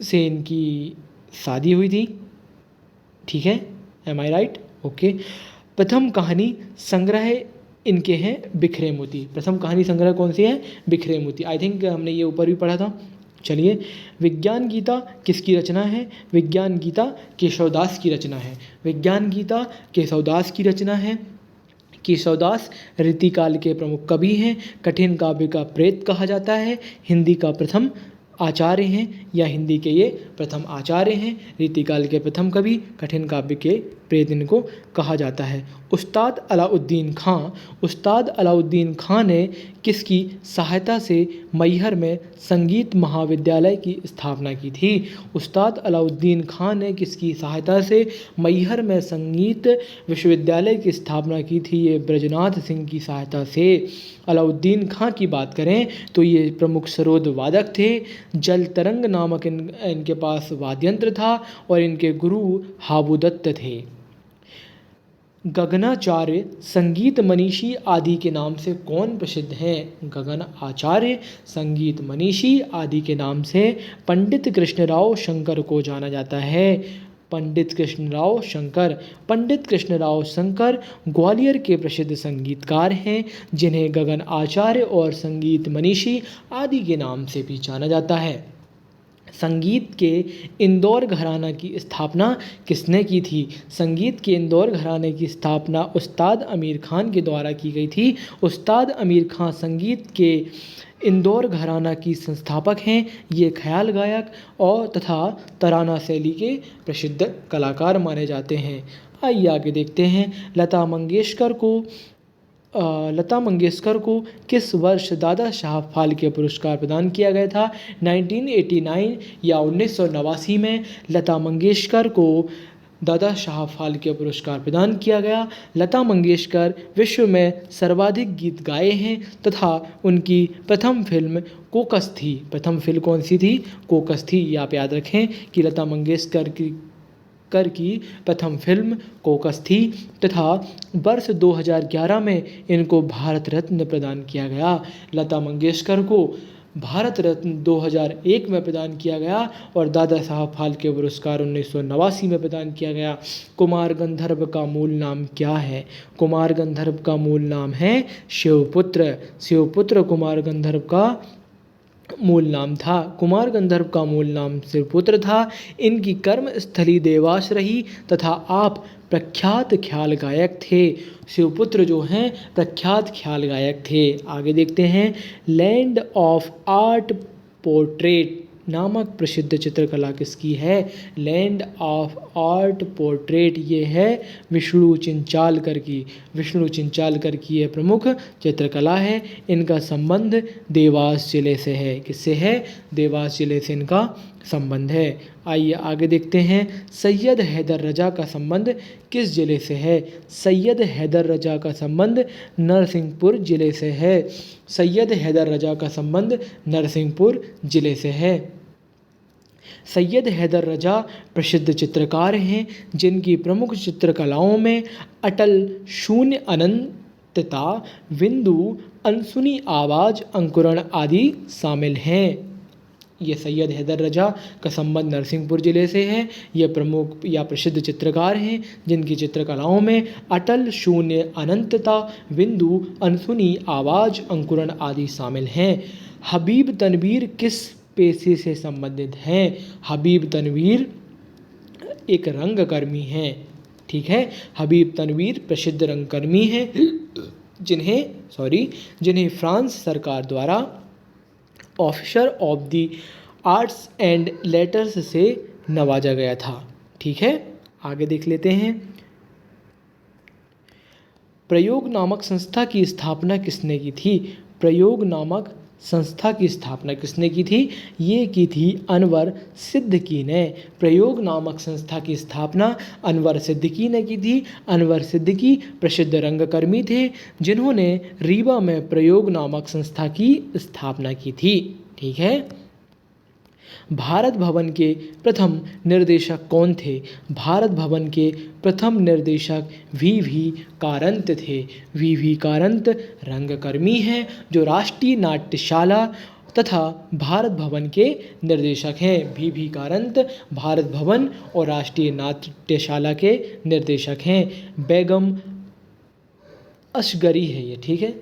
से इनकी शादी हुई थी, ठीक है। एम आई राइट? ओके। प्रथम कहानी संग्रह इनके हैं बिखरे मोती। प्रथम कहानी संग्रह कौन सी है? बिखरे मोती। आई थिंक हमने ये ऊपर भी पढ़ा था। चलिए, विज्ञान गीता किसकी रचना है? विज्ञान गीता केशवदास की रचना है। विज्ञान गीता केशवदास की रचना है। केशवदास रीतिकाल के प्रमुख कवि हैं। कठिन काव्य का प्रेत कहा जाता है। हिंदी का प्रथम आचार्य हैं, या हिंदी के ये प्रथम आचार्य हैं। रीतिकाल के प्रथम कवि, कठिन काव्य के प्रेत इनको कहा जाता है। उस्ताद अलाउद्दीन खां, उस्ताद अलाउद्दीन खां ने किसकी सहायता से मैहर में संगीत महाविद्यालय की स्थापना की थी? उस्ताद अलाउद्दीन खां ने किसकी सहायता से मैहर में संगीत विश्वविद्यालय की स्थापना की थी? ये ब्रजनाथ सिंह की सहायता से। अलाउद्दीन खां की बात करें तो ये प्रमुख सरोद वादक थे। जल तरंग नामक इनके पास वाद्यंत्र था और इनके गुरु हाबुदत्त थे। गगनाचार्य संगीत मनीषी आदि के नाम से कौन प्रसिद्ध हैं? गगन आचार्य संगीत मनीषी आदि के नाम से पंडित कृष्णराव शंकर को जाना जाता है। पंडित कृष्णराव शंकर। पंडित कृष्णराव शंकर ग्वालियर के प्रसिद्ध संगीतकार हैं, जिन्हें गगन आचार्य और संगीत मनीषी आदि के नाम से भी जाना जाता है। संगीत के इंदौर घराना की स्थापना किसने की थी? संगीत के इंदौर घराने की स्थापना उस्ताद आमिर खान के द्वारा की गई थी। उस्ताद आमिर खान संगीत के इंदौर घराना की संस्थापक हैं। ये ख्याल गायक और तथा तराना शैली के प्रसिद्ध कलाकार माने जाते हैं। आइए आगे देखते हैं। लता मंगेशकर को किस वर्ष दादा साहब फाल्के पुरस्कार प्रदान किया गया था? 1989 या 1989 में लता मंगेशकर को दादा साहब फाल्के पुरस्कार प्रदान किया गया। लता मंगेशकर विश्व में सर्वाधिक गीत गाए हैं तथा उनकी प्रथम फिल्म कोकस थी। प्रथम फिल्म कौन सी थी? कोकस थी। ये आप याद रखें कि लता मंगेशकर की प्रथम फिल्म कोकस थी तथा वर्ष 2011 में इनको भारत रत्न प्रदान किया गया। लता मंगेशकर को भारत रत्न 2001 में प्रदान किया गया और दादा साहब फाल्के पुरस्कार 1989 में प्रदान किया गया। कुमार गंधर्व का मूल नाम क्या है? कुमार गंधर्व का मूल नाम है शिवपुत्र। शिवपुत्र कुमार गंधर्व का मूल नाम था। कुमार गंधर्व का मूल नाम शिवपुत्र था। इनकी कर्मस्थली देवास रही तथा आप प्रख्यात ख्याल गायक थे। शिवपुत्र जो हैं प्रख्यात ख्याल गायक थे। आगे देखते हैं। लैंड ऑफ आर्ट पोर्ट्रेट नामक प्रसिद्ध चित्रकला किसकी है? लैंड ऑफ आर्ट पोर्ट्रेट ये है विष्णु चिंचालकर की। विष्णु चिंचालकर की ये प्रमुख चित्रकला है। इनका संबंध देवास जिले से है। किससे है? देवास जिले से इनका संबंध है। आइए आगे देखते हैं। सैयद हैदर रजा का संबंध किस जिले से है? सैयद हैदर रजा का संबंध नरसिंहपुर जिले से है। सैयद हैदर रजा का संबंध नरसिंहपुर जिले से है। सैयद हैदर रजा प्रसिद्ध चित्रकार हैं, जिनकी प्रमुख चित्रकलाओं में अटल, शून्य, अनंतता, बिंदु, अनसुनी आवाज़, अंकुरण आदि शामिल हैं। ये सैयद हैदर रजा का संबंध नरसिंहपुर जिले से है। ये प्रमुख या प्रसिद्ध चित्रकार हैं, जिनकी चित्रकलाओं में अटल, शून्य, अनंतता, बिंदु, अनसुनी आवाज़, अंकुरण आदि शामिल हैं। हबीब तनवीर किस पेशे से संबंधित हैं? हबीब तनवीर एक रंगकर्मी हैं, ठीक है। हबीब तनवीर प्रसिद्ध रंगकर्मी हैं, जिन्हें फ्रांस सरकार द्वारा officer of the arts and letters से नवाजा गया था, ठीक है। आगे देख लेते हैं। प्रयोग नामक संस्था की स्थापना किसने की थी? प्रयोग नामक संस्था की स्थापना किसने की थी? ये की थी अनवर सिद्दीकी ने। प्रयोग नामक संस्था की स्थापना अनवर सिद्दीकी ने की थी। अनवर सिद्दीकी प्रसिद्ध रंगकर्मी थे जिन्होंने रीवा में प्रयोग नामक संस्था की स्थापना की थी। ठीक है। भारत भवन के प्रथम निर्देशक कौन थे? भारत भवन के प्रथम निर्देशक वी कारंत थे। वी कारंत रंगकर्मी हैं जो राष्ट्रीय नाट्यशाला तथा भारत भवन के निर्देशक हैं। वी कारंत भारत भवन और राष्ट्रीय नाट्यशाला के निर्देशक हैं। बेगम असगरी है ये, ठीक है।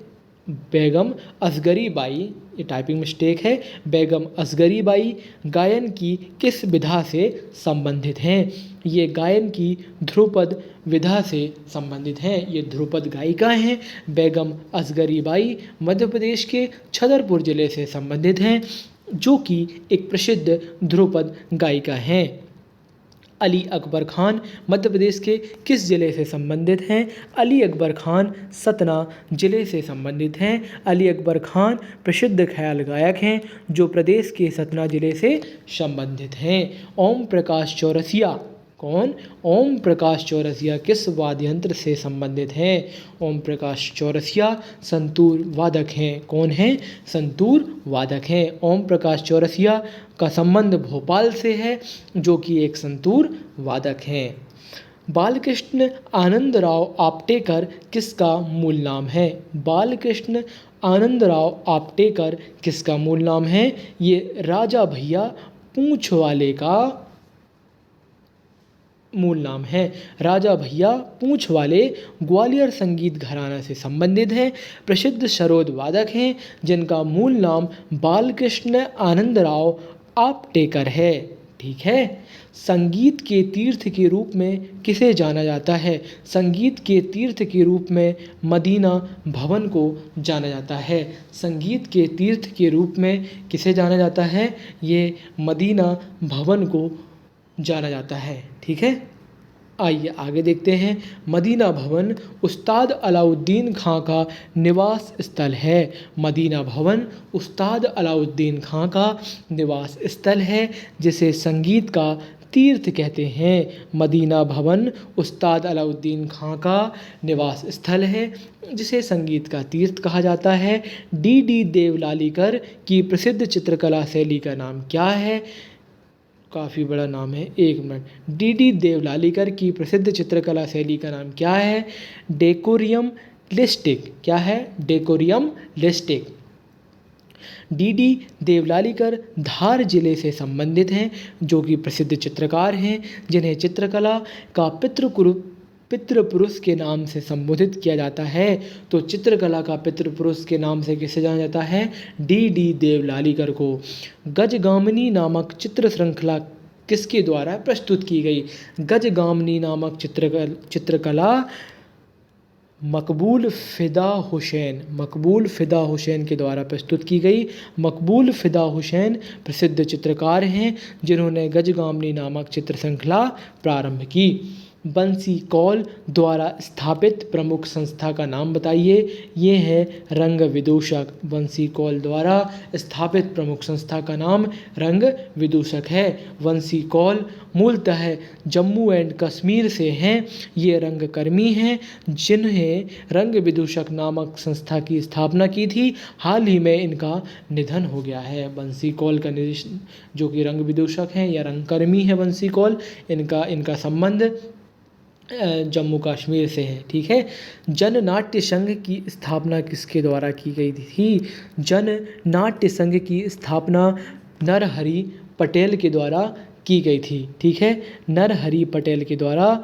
बेगम असगरी बाई, ये टाइपिंग मिस्टेक है। बेगम असगरी बाई गायन की किस विधा से संबंधित हैं? ये गायन की ध्रुपद विधा से संबंधित हैं। ये ध्रुपद गायिका हैं। बेगम असगरी बाई मध्य प्रदेश के छतरपुर जिले से संबंधित हैं जो कि एक प्रसिद्ध ध्रुपद गायिका हैं। अली अकबर खान मध्य प्रदेश के किस जिले से संबंधित हैं? अली अकबर खान सतना जिले से संबंधित हैं। अली अकबर खान प्रसिद्ध ख्याल गायक हैं जो प्रदेश के सतना जिले से संबंधित हैं। ओम प्रकाश चौरसिया कौन? ओम प्रकाश चौरसिया किस वाद्य यंत्र से संबंधित हैं? ओम प्रकाश चौरसिया संतूर वादक हैं। कौन हैं? संतूर वादक हैं। ओम प्रकाश चौरसिया का संबंध भोपाल से है जो कि एक संतूर वादक हैं। बालकृष्ण आनंदराव आपटेकर किसका मूल नाम है? बालकृष्ण आनंदराव आपटेकर किसका मूल नाम है? ये राजा भैया पूंछ वाले का मूल नाम है। राजा भैया पूंछ वाले ग्वालियर संगीत घराना से संबंधित हैं। प्रसिद्ध सरोद वादक हैं जिनका मूल नाम बालकृष्ण आनंदराव आपटेकर है। ठीक है। संगीत के तीर्थ के रूप में किसे जाना जाता है? संगीत के तीर्थ के रूप में मदीना भवन को जाना जाता है। संगीत के तीर्थ के रूप में किसे जाना जाता है? ये मदीना भवन को जाना जाता है। ठीक है। आइए आगे देखते हैं। मदीना भवन उस्ताद अलाउद्दीन खां का निवास स्थल है। मदीना भवन उस्ताद अलाउद्दीन खां का निवास स्थल है जिसे संगीत का तीर्थ कहते हैं। मदीना भवन उस्ताद अलाउद्दीन खां का निवास स्थल है जिसे संगीत का तीर्थ कहा जाता है। डी देवलालीकर की प्रसिद्ध चित्रकला शैली का नाम क्या है? काफ़ी बड़ा नाम है, एक मिनट। डी देवलालीकर की प्रसिद्ध चित्रकला शैली का नाम क्या है? डेकोरियम लिस्टिक। क्या है? डेकोरियम लिस्टिक। डी देवलालीकर धार जिले से संबंधित हैं जो कि प्रसिद्ध चित्रकार हैं जिन्हें चित्रकला का पितृपुरुष के नाम से संबोधित किया जाता है। तो चित्रकला का पितृपुरुष के नाम से किसे जाना जाता है? डी देवलालीकर को। गजगामिनी नामक चित्र श्रृंखला किसके द्वारा प्रस्तुत की गई? गजगामिनी नामक चित्रकला मकबूल फ़िदा हुसैन के द्वारा प्रस्तुत की गई। मकबूल फ़िदा हुसैन प्रसिद्ध चित्रकार हैं जिन्होंने गजगामिनी नामक चित्र श्रृंखला प्रारंभ की। बंसी कौल द्वारा स्थापित प्रमुख संस्था का नाम बताइए। ये है रंग विदूषक। बंसी कौल द्वारा स्थापित प्रमुख संस्था का नाम रंग विदूषक है। बंसी कौल मूलतः जम्मू एंड कश्मीर से हैं। ये रंगकर्मी हैं जिन्हें रंग विदूषक नामक संस्था की स्थापना की थी। हाल ही में इनका निधन हो गया है। बंसी कौल का जो कि रंग विदूषक हैं या रंगकर्मी है बंसी कौल, इनका संबंध जम्मू कश्मीर से है। ठीक है। जन नाट्य संघ की स्थापना किसके द्वारा की गई थी? जन नाट्य संघ की स्थापना नरहरि पटेल के द्वारा की गई थी। ठीक है। नरहरि पटेल के द्वारा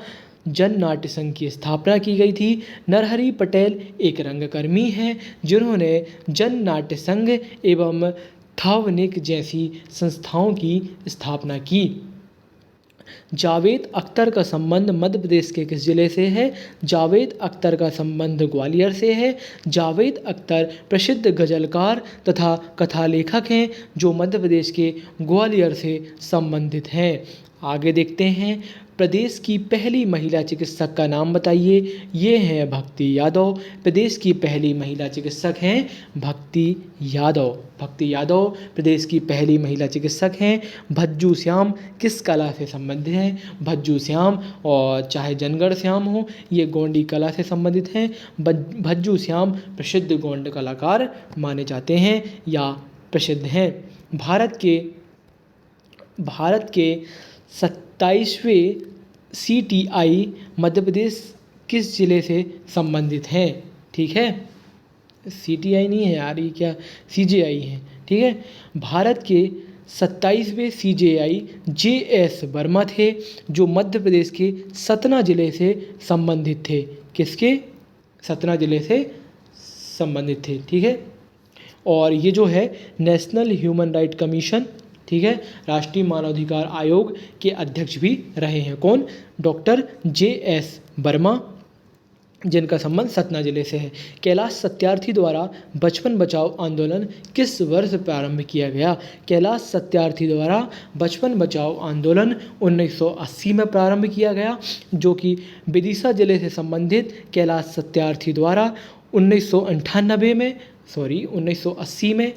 जन नाट्य संघ की स्थापना की गई थी। नरहरि पटेल एक रंगकर्मी हैं जिन्होंने जन नाट्य संघ एवं थावनिक जैसी संस्थाओं की स्थापना की। जावेद अख्तर का संबंध मध्य प्रदेश के किस जिले से है? जावेद अख्तर का संबंध ग्वालियर से है। जावेद अख्तर प्रसिद्ध गज़लकार तथा कथा लेखक हैं जो मध्य प्रदेश के ग्वालियर से संबंधित हैं। आगे देखते हैं। प्रदेश की पहली महिला चिकित्सक का नाम बताइए। ये हैं भक्ति यादव। प्रदेश की पहली महिला चिकित्सक हैं भक्ति यादव। भक्ति यादव प्रदेश की पहली महिला चिकित्सक हैं। भज्जू श्याम किस कला से संबंधित हैं? भज्जू श्याम और चाहे जनगढ़ श्याम हो, ये गोंडी कला से संबंधित हैं। भज्जू श्याम प्रसिद्ध गोंड कलाकार माने जाते हैं या प्रसिद्ध हैं। भारत के 27वें CTI मध्य प्रदेश किस जिले से संबंधित हैं? ठीक है, CTI नहीं है यार, ये क्या CJI है। ठीक है, भारत के 27वें CJI JS वर्मा थे, जो मध्य प्रदेश के सतना जिले से संबंधित थे। किसके? सतना जिले से संबंधित थे। ठीक है, और ये जो है नेशनल ह्यूमन राइट कमीशन, ठीक है, राष्ट्रीय मानवाधिकार आयोग के अध्यक्ष भी रहे हैं। कौन? डॉक्टर JS वर्मा, जिनका संबंध सतना जिले से है। कैलाश सत्यार्थी द्वारा बचपन बचाओ आंदोलन किस वर्ष प्रारंभ किया गया? कैलाश सत्यार्थी द्वारा बचपन बचाओ आंदोलन 1980 में प्रारंभ किया गया, जो कि विदिशा जिले से संबंधित कैलाश सत्यार्थी द्वारा 1980 में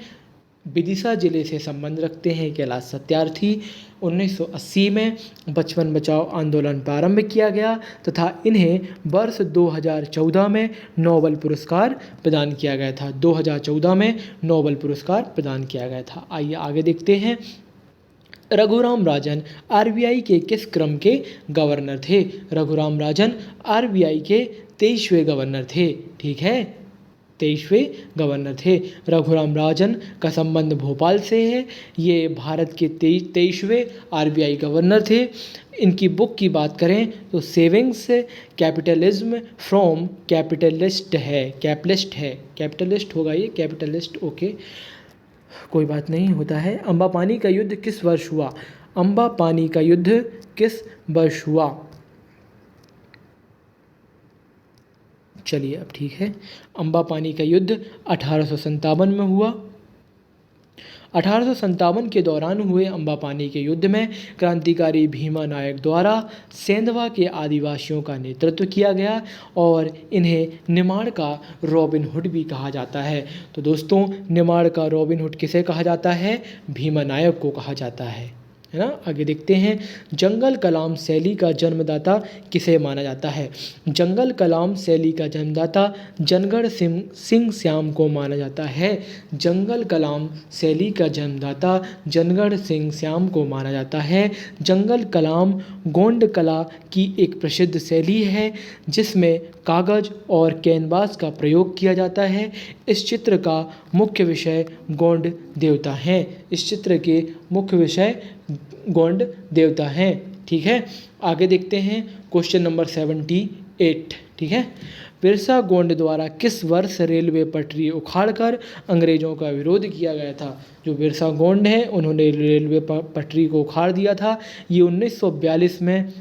विदिशा जिले से संबंध रखते हैं कैलाश सत्यार्थी। 1980 में बचपन बचाओ आंदोलन प्रारंभ किया गया तथा इन्हें वर्ष 2014 में नोबेल पुरस्कार प्रदान किया गया था। 2014 में नोबेल पुरस्कार प्रदान किया गया था। आइए आगे देखते हैं। रघुराम राजन RBI के किस क्रम के गवर्नर थे? रघुराम राजन RBI के 23वें गवर्नर थे। ठीक है, 23वें गवर्नर थे। रघुराम राजन का संबंध भोपाल से है। ये भारत के 23वें RBI गवर्नर थे। इनकी बुक की बात करें तो सेविंग्स कैपिटलिज्म फ्रॉम कैपिटलिस्ट है, कैपिटलिस्ट होगा ये, कैपिटलिस्ट। ओके, कोई बात नहीं, होता है। अम्बापानी का युद्ध किस वर्ष हुआ? अम्बापानी का युद्ध किस वर्ष हुआ? चलिए अब ठीक है। अम्बापानी का युद्ध 1857 में हुआ। 1857 के दौरान हुए अम्बापानी के युद्ध में क्रांतिकारी भीमा नायक द्वारा सेंधवा के आदिवासियों का नेतृत्व किया गया और इन्हें निमाड़ का रॉबिन हुड भी कहा जाता है। तो दोस्तों, निमाड़ का रॉबिन हुड किसे कहा जाता है? भीमा नायक को कहा जाता है ना। आगे देखते हैं। जंगल कलाम शैली का जन्मदाता किसे माना जाता है? जंगल कलाम शैली का जन्मदाता जनगढ़ सिंह श्याम को माना जाता है। जंगल कलाम शैली का जन्मदाता जनगढ़ सिंह श्याम को माना जाता है। जंगल कलाम गोंड कला की एक प्रसिद्ध शैली है, जिसमें कागज और कैनवास का प्रयोग किया जाता है। इस चित्र का मुख्य विषय गोंड देवता हैं। इस चित्र के मुख्य विषय गोंड देवता हैं। ठीक है, आगे देखते हैं। Question number 78। ठीक है, बिरसा गोंड द्वारा किस वर्ष रेलवे पटरी उखाड़कर अंग्रेजों का विरोध किया गया था? जो बिरसा गोंड है, उन्होंने रेलवे पटरी को उखाड़ दिया था। ये 1942 में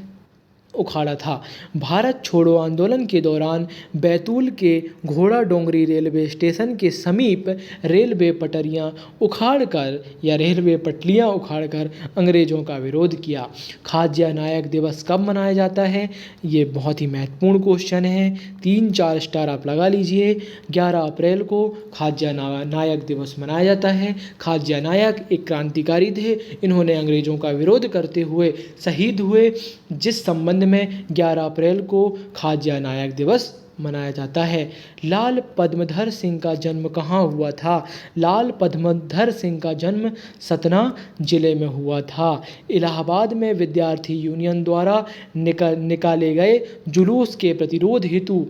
उखाड़ा था। भारत छोड़ो आंदोलन के दौरान बैतूल के घोड़ा डोंगरी रेलवे स्टेशन के समीप रेलवे पटरियां उखाड़कर या रेलवे पटलियां उखाड़कर अंग्रेजों का विरोध किया। खाद्य नायक दिवस कब मनाया जाता है? ये बहुत ही महत्वपूर्ण क्वेश्चन है। 3-4 स्टार आप लगा लीजिए। 11 अप्रैल को खाद्य नायक दिवस मनाया जाता है। खाद्य नायक एक क्रांतिकारी थे। इन्होंने अंग्रेजों का विरोध करते हुए शहीद हुए, जिस संबंध में 11 अप्रैल को खाद्य नायक दिवस मनाया जाता है। लाल पद्मधर सिंह का जन्म कहाँ हुआ था? लाल पद्मधर सिंह का जन्म सतना जिले में हुआ था। इलाहाबाद में विद्यार्थी यूनियन द्वारा निकाले गए जुलूस के प्रतिरोध हेतु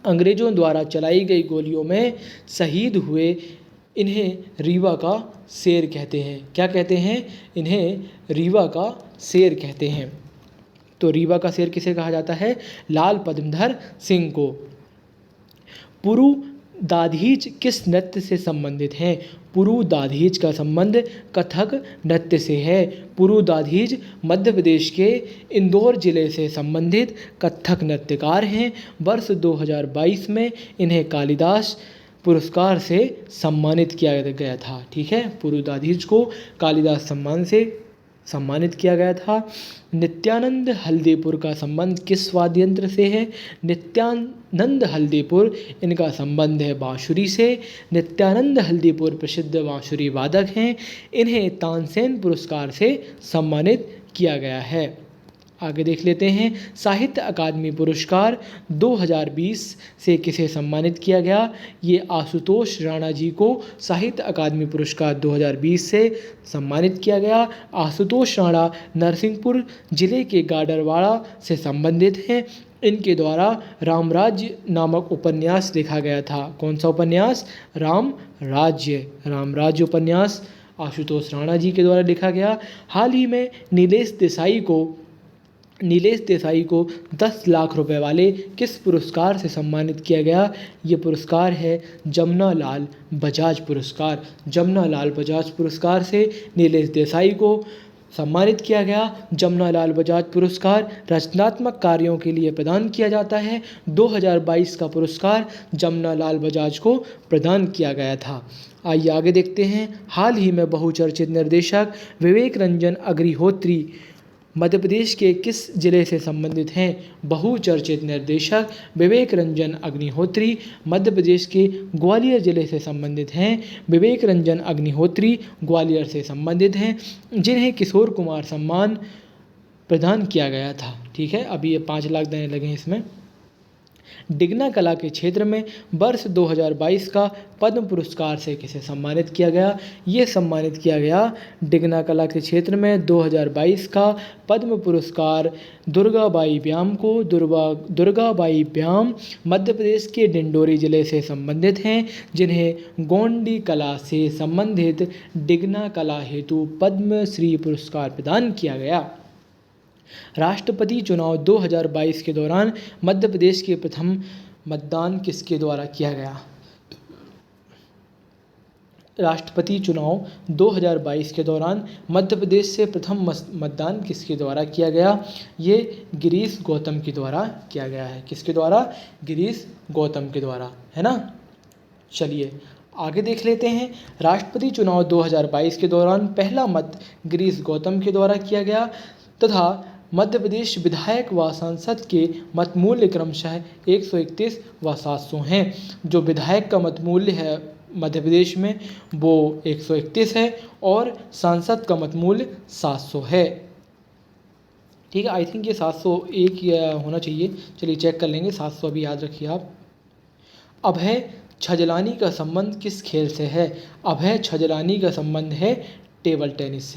अंग्रेजों द्वारा चलाई गई गोलियों में शहीद हुए। इन्हें रीवा का शेर कहते हैं। क्या कहते हैं? इन्हें रीवा का शेर कहते हैं। तो रीवा का शेर किसे कहा जाता है? लाल पद्मधर सिंह को। पुरु दाधीच किस नृत्य से संबंधित हैं? पुरु दाधीच का संबंध कथक नृत्य से है। पुरु दाधीच मध्य प्रदेश के इंदौर जिले से संबंधित कथक नृत्यकार हैं। वर्ष 2022 में इन्हें कालिदास पुरस्कार से सम्मानित किया गया था। ठीक है, पुरु दाधीच को कालिदास सम्मान से सम्मानित किया गया था। नित्यानंद हल्दीपुर का संबंध किस वाद्य यंत्र से है? नित्यानंद हल्दीपुर, इनका संबंध है बांसुरी से। नित्यानंद हल्दीपुर प्रसिद्ध बांसुरी वादक हैं। इन्हें तानसेन पुरस्कार से सम्मानित किया गया है। आगे देख लेते हैं, साहित्य अकादमी पुरस्कार 2020 से किसे सम्मानित किया गया? ये आशुतोष राणा जी को साहित्य अकादमी पुरस्कार 2020 से सम्मानित किया गया। आशुतोष राणा नरसिंहपुर जिले के गाडरवाड़ा से संबंधित हैं। इनके द्वारा रामराज्य नामक उपन्यास लिखा गया था। कौन सा उपन्यास? रामराज्य उपन्यास आशुतोष राणा जी के द्वारा लिखा गया। हाल ही में नीलेश देसाई को 10 लाख रुपए वाले किस पुरस्कार से सम्मानित किया गया? ये पुरस्कार है जमनालाल बजाज पुरस्कार। जमनालाल बजाज पुरस्कार से नीलेश देसाई को सम्मानित किया गया। जमनालाल बजाज पुरस्कार रचनात्मक कार्यों के लिए प्रदान किया जाता है। 2022 का पुरस्कार जमनालाल बजाज को प्रदान किया गया था। आइए आगे देखते हैं, हाल ही में बहुचर्चित निर्देशक विवेक रंजन अग्निहोत्री मध्य प्रदेश के किस जिले से संबंधित हैं? बहुचर्चित निर्देशक विवेक रंजन अग्निहोत्री मध्य प्रदेश के ग्वालियर जिले से संबंधित हैं। विवेक रंजन अग्निहोत्री ग्वालियर से संबंधित हैं, जिन्हें किशोर कुमार सम्मान प्रदान किया गया था। ठीक है, अभी ये 5 लाख देने लगे हैं इसमें। डिग्ना कला के क्षेत्र में वर्ष 2022 का पद्म पुरस्कार से किसे सम्मानित किया गया? ये सम्मानित किया गया डिग्ना कला के क्षेत्र में 2022 का पद्म पुरस्कार दुर्गाबाई व्याम को। दुर्गाबाई व्याम मध्य प्रदेश के डिंडोरी जिले से संबंधित हैं, जिन्हें गोंडी कला से संबंधित डिग्ना कला हेतु पद्म श्री पुरस्कार प्रदान किया गया। राष्ट्रपति चुनाव 2022 के दौरान मध्य प्रदेश के प्रथम मतदान किसके द्वारा किया गया? राष्ट्रपति चुनाव 2022 के दौरान मध्य प्रदेश से प्रथम मतदान किसके द्वारा किया गया? ये गिरीश गौतम के द्वारा किया गया है। किसके द्वारा? गिरीश गौतम के द्वारा, है ना। चलिए आगे देख लेते हैं, राष्ट्रपति चुनाव 2022 के दौरान पहला मत गिरीश गौतम के द्वारा किया गया तथा मध्य प्रदेश विधायक व सांसद के मतमूल्य क्रमशः 131 व 700 हैं। जो विधायक का मतमूल्य है मध्य प्रदेश में वो 131 है और सांसद का मतमूल्य 700 है। ठीक है, आई थिंक ये 701 होना चाहिए। चलिए चेक कर लेंगे, 700 अभी याद रखिए आप। अभय छजलानी का संबंध किस खेल से है? अभय छजलानी का संबंध है टेबल टेनिस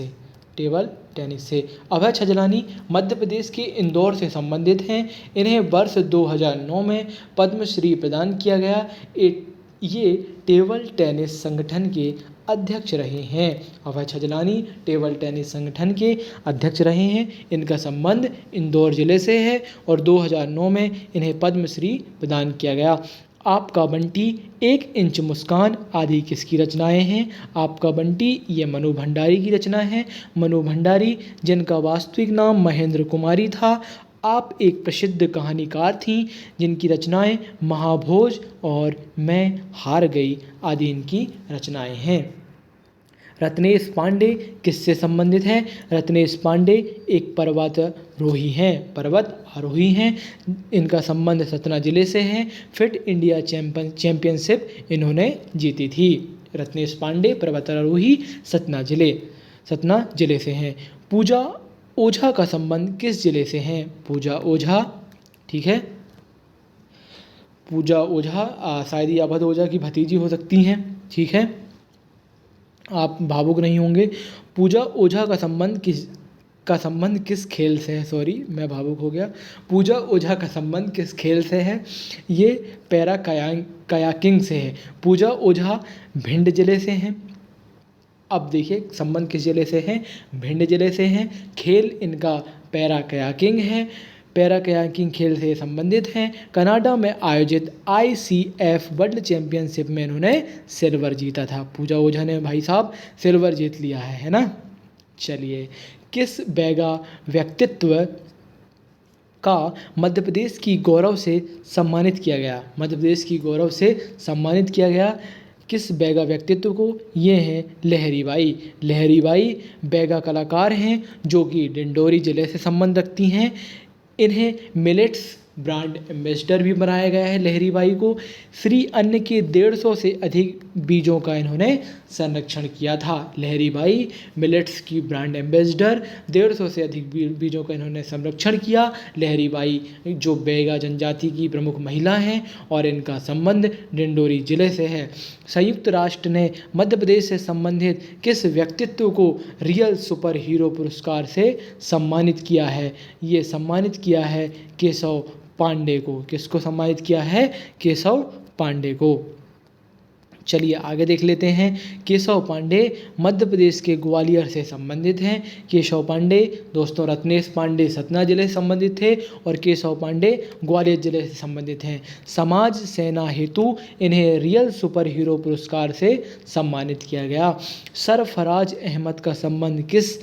से। अभय छजलानी मध्य प्रदेश के इंदौर से संबंधित हैं। इन्हें वर्ष 2009 में पद्मश्री प्रदान किया गया। ये टेबल टेनिस संगठन के अध्यक्ष रहे हैं। अभय छजलानी टेबल टेनिस संगठन के अध्यक्ष रहे हैं। इनका संबंध इंदौर जिले से है और 2009 में इन्हें पद्मश्री प्रदान किया गया। आपका बंटी, 1 इंच मुस्कान आदि किसकी रचनाएं हैं? आपका बंटी ये मनु भंडारी की रचना है। मनु भंडारी, जिनका वास्तविक नाम महेंद्र कुमारी था, आप एक प्रसिद्ध कहानीकार थीं, जिनकी रचनाएं महाभोज और मैं हार गई आदि इनकी रचनाएं हैं। रत्नेश पांडे किससे संबंधित हैं? रत्नेश पांडे एक पर्वतारोही हैं। इनका संबंध सतना जिले से है। फिट इंडिया चैंपियनशिप इन्होंने जीती थी। रत्नेश पांडे पर्वतारोही सतना जिले से हैं। पूजा ओझा का संबंध किस जिले से है? पूजा ओझा, ठीक है, पूजा ओझा शायद ये अवध ओझा की भतीजी हो सकती हैं। ठीक है, आप भावुक नहीं होंगे। पूजा ओझा का संबंध किस खेल से है? सॉरी, मैं भावुक हो गया। पूजा ओझा का संबंध किस खेल से है? ये पैरा कयाकिंग से है। पूजा ओझा भिंड जिले से हैं। अब देखिए संबंध किस जिले से है? भिंड जिले से हैं। खेल इनका पैरा कयाकिंग है। पैरा कयाकिंग खेल से संबंधित हैं। कनाडा में आयोजित ICF वर्ल्ड चैंपियनशिप में इन्होंने सिल्वर जीता था। पूजा ओझा ने भाई साहब सिल्वर जीत लिया है ना। चलिए, किस बैगा व्यक्तित्व का मध्य प्रदेश की गौरव से सम्मानित किया गया? मध्य प्रदेश की गौरव से सम्मानित किया गया किस बैगा व्यक्तित्व को? ये हैं लहरी बाई। लहरी बाई बैगा कलाकार हैं जो कि डिंडोरी जिले से संबंध रखती हैं। इन्हें मिलेट्स ब्रांड एम्बेसडर भी बनाया गया है लहरी बाई को। श्री अन्न के 150 से अधिक बीजों का इन्होंने संरक्षण किया था। लहरी बाई मिलेट्स की ब्रांड एम्बेसडर, 150 से अधिक बीजों का इन्होंने संरक्षण किया। लहरी बाई जो बैगा जनजाति की प्रमुख महिला हैं और इनका संबंध डिंडोरी जिले से है। संयुक्त राष्ट्र ने मध्य प्रदेश से संबंधित किस व्यक्तित्व को रियल सुपर हीरो पुरस्कार से सम्मानित किया है? ये सम्मानित किया है केशव पांडे को। किसको सम्मानित किया है? केशव पांडे को। चलिए आगे देख लेते हैं। केशव पांडे मध्य प्रदेश के ग्वालियर से संबंधित हैं। केशव पांडे दोस्तों रत्नेश पांडे सतना जिले से संबंधित थे और केशव पांडे ग्वालियर जिले से संबंधित हैं। समाज सेना हेतु इन्हें रियल सुपर हीरो पुरस्कार से सम्मानित किया गया। सरफराज अहमद का संबंध किस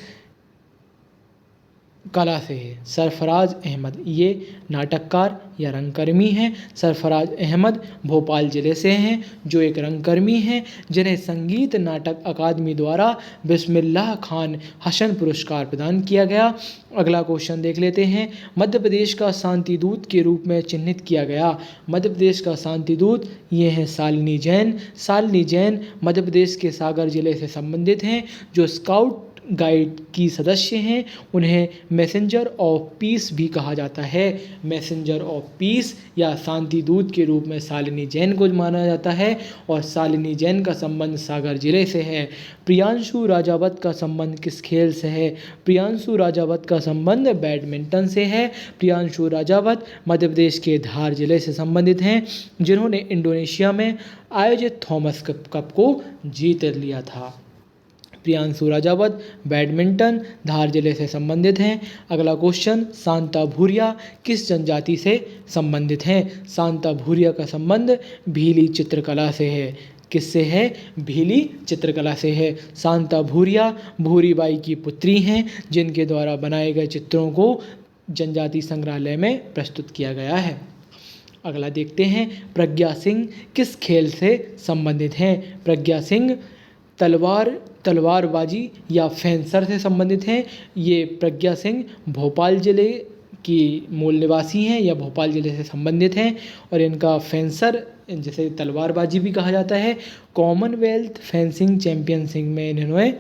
कला से है? सरफराज अहमद ये नाटककार या रंगकर्मी हैं। सरफराज अहमद भोपाल जिले से हैं जो एक रंगकर्मी हैं जिन्हें संगीत नाटक अकादमी द्वारा बिस्मिल्लाह खान हसन पुरस्कार प्रदान किया गया। अगला क्वेश्चन देख लेते हैं। मध्य प्रदेश का शांति दूत के रूप में चिन्हित किया गया। मध्य प्रदेश का शांति दूत ये हैं शालिनी जैन। शालिनी जैन मध्य प्रदेश के सागर जिले से संबंधित हैं जो स्काउट गाइड की सदस्य हैं। उन्हें मैसेंजर ऑफ पीस भी कहा जाता है। मैसेंजर ऑफ पीस या शांति दूत के रूप में शालिनी जैन को माना जाता है और शालिनी जैन का संबंध सागर जिले से है। प्रियांशु राजावत का संबंध किस खेल से है? प्रियांशु राजावत का संबंध बैडमिंटन से है। प्रियांशु राजावत मध्य प्रदेश के धार जिले से संबंधित हैं जिन्होंने इंडोनेशिया में आयोजित थॉमस कप को जीत लिया था। प्रियांशु राजावत बैडमिंटन धार जिले से संबंधित हैं। अगला क्वेश्चन, शांता भूरिया किस जनजाति से संबंधित हैं? शांता भूरिया का संबंध भीली चित्रकला से है। किससे है? भीली चित्रकला से है। शांता भूरिया भूरीबाई की पुत्री हैं जिनके द्वारा बनाए गए चित्रों को जनजाति संग्रहालय में प्रस्तुत किया गया है। अगला देखते हैं, प्रज्ञा सिंह किस खेल से संबंधित हैं? प्रज्ञा सिंह तलवारबाजी या फेंसर से संबंधित हैं। ये प्रज्ञा सिंह भोपाल जिले की मूल निवासी हैं या भोपाल जिले से संबंधित हैं और इनका फेंसर जैसे तलवारबाजी भी कहा जाता है। कॉमनवेल्थ फेंसिंग चैंपियनशिप में इन्होंने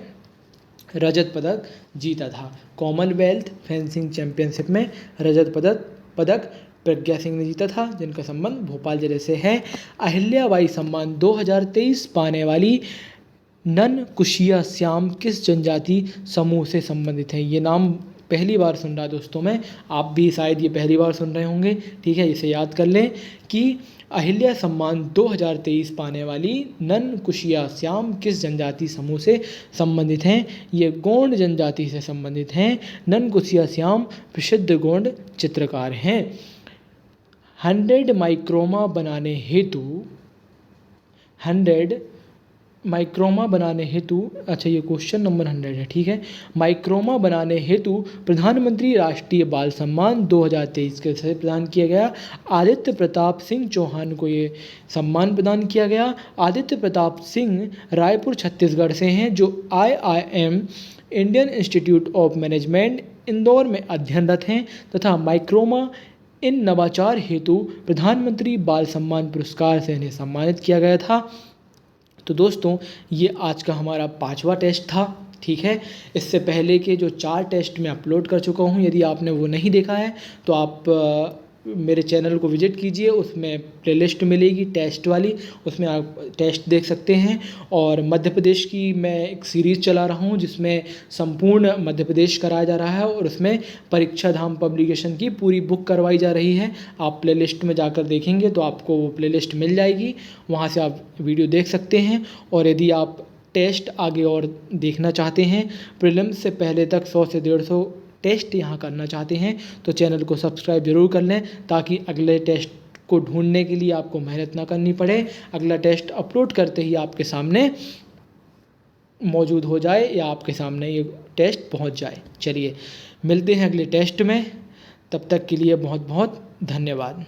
रजत पदक जीता था। कॉमनवेल्थ फेंसिंग चैंपियनशिप में रजत पदक प्रज्ञा सिंह ने जीता था जिनका संबंध भोपाल जिले से है। अहिल्याबाई सम्मान 2023 पाने वाली नन कुशिया श्याम किस जनजाति समूह से संबंधित हैं? ये नाम पहली बार सुन रहा दोस्तों मैं, आप भी शायद ये पहली बार सुन रहे होंगे। ठीक है, इसे याद कर लें कि अहिल्या सम्मान 2023 पाने वाली नन कुशिया श्याम किस जनजाति समूह से संबंधित हैं? ये गोंड जनजाति से संबंधित हैं। नन कुशिया श्याम प्रसिद्ध गोंड चित्रकार हैं। 100 माइक्रोमा बनाने हेतु अच्छा ये क्वेश्चन नंबर 100 है। ठीक है, माइक्रोमा बनाने हेतु प्रधानमंत्री राष्ट्रीय बाल सम्मान 2023 के से प्रदान किया गया। आदित्य प्रताप सिंह चौहान को ये सम्मान प्रदान किया गया। आदित्य प्रताप सिंह रायपुर छत्तीसगढ़ से हैं जो IIM Indian institute of management Indore में अध्ययनरत हैं तथा माइक्रोमा इन नवाचार हेतु प्रधानमंत्री बाल सम्मान पुरस्कार से इन्हें सम्मानित किया गया था। तो दोस्तों ये आज का हमारा 5वां टेस्ट था। ठीक है, इससे पहले के जो 4 टेस्ट मैं अपलोड कर चुका हूँ, यदि आपने वो नहीं देखा है तो आप मेरे चैनल को विजिट कीजिए, उसमें प्लेलिस्ट मिलेगी टेस्ट वाली, उसमें आप टेस्ट देख सकते हैं। और मध्य प्रदेश की मैं एक सीरीज़ चला रहा हूँ जिसमें संपूर्ण मध्य प्रदेश कराया जा रहा है और उसमें परीक्षा धाम पब्लिकेशन की पूरी बुक करवाई जा रही है। आप प्लेलिस्ट में जाकर देखेंगे तो आपको वो प्लेलिस्ट मिल जाएगी, वहाँ से आप वीडियो देख सकते हैं। और यदि आप टेस्ट आगे और देखना चाहते हैं, प्रीलिम्स से पहले तक 100 से 150 टेस्ट यहाँ करना चाहते हैं तो चैनल को सब्सक्राइब जरूर कर लें ताकि अगले टेस्ट को ढूंढने के लिए आपको मेहनत ना करनी पड़े। अगला टेस्ट अपलोड करते ही आपके सामने मौजूद हो जाए या आपके सामने ये टेस्ट पहुंच जाए। चलिए मिलते हैं अगले टेस्ट में, तब तक के लिए बहुत बहुत धन्यवाद।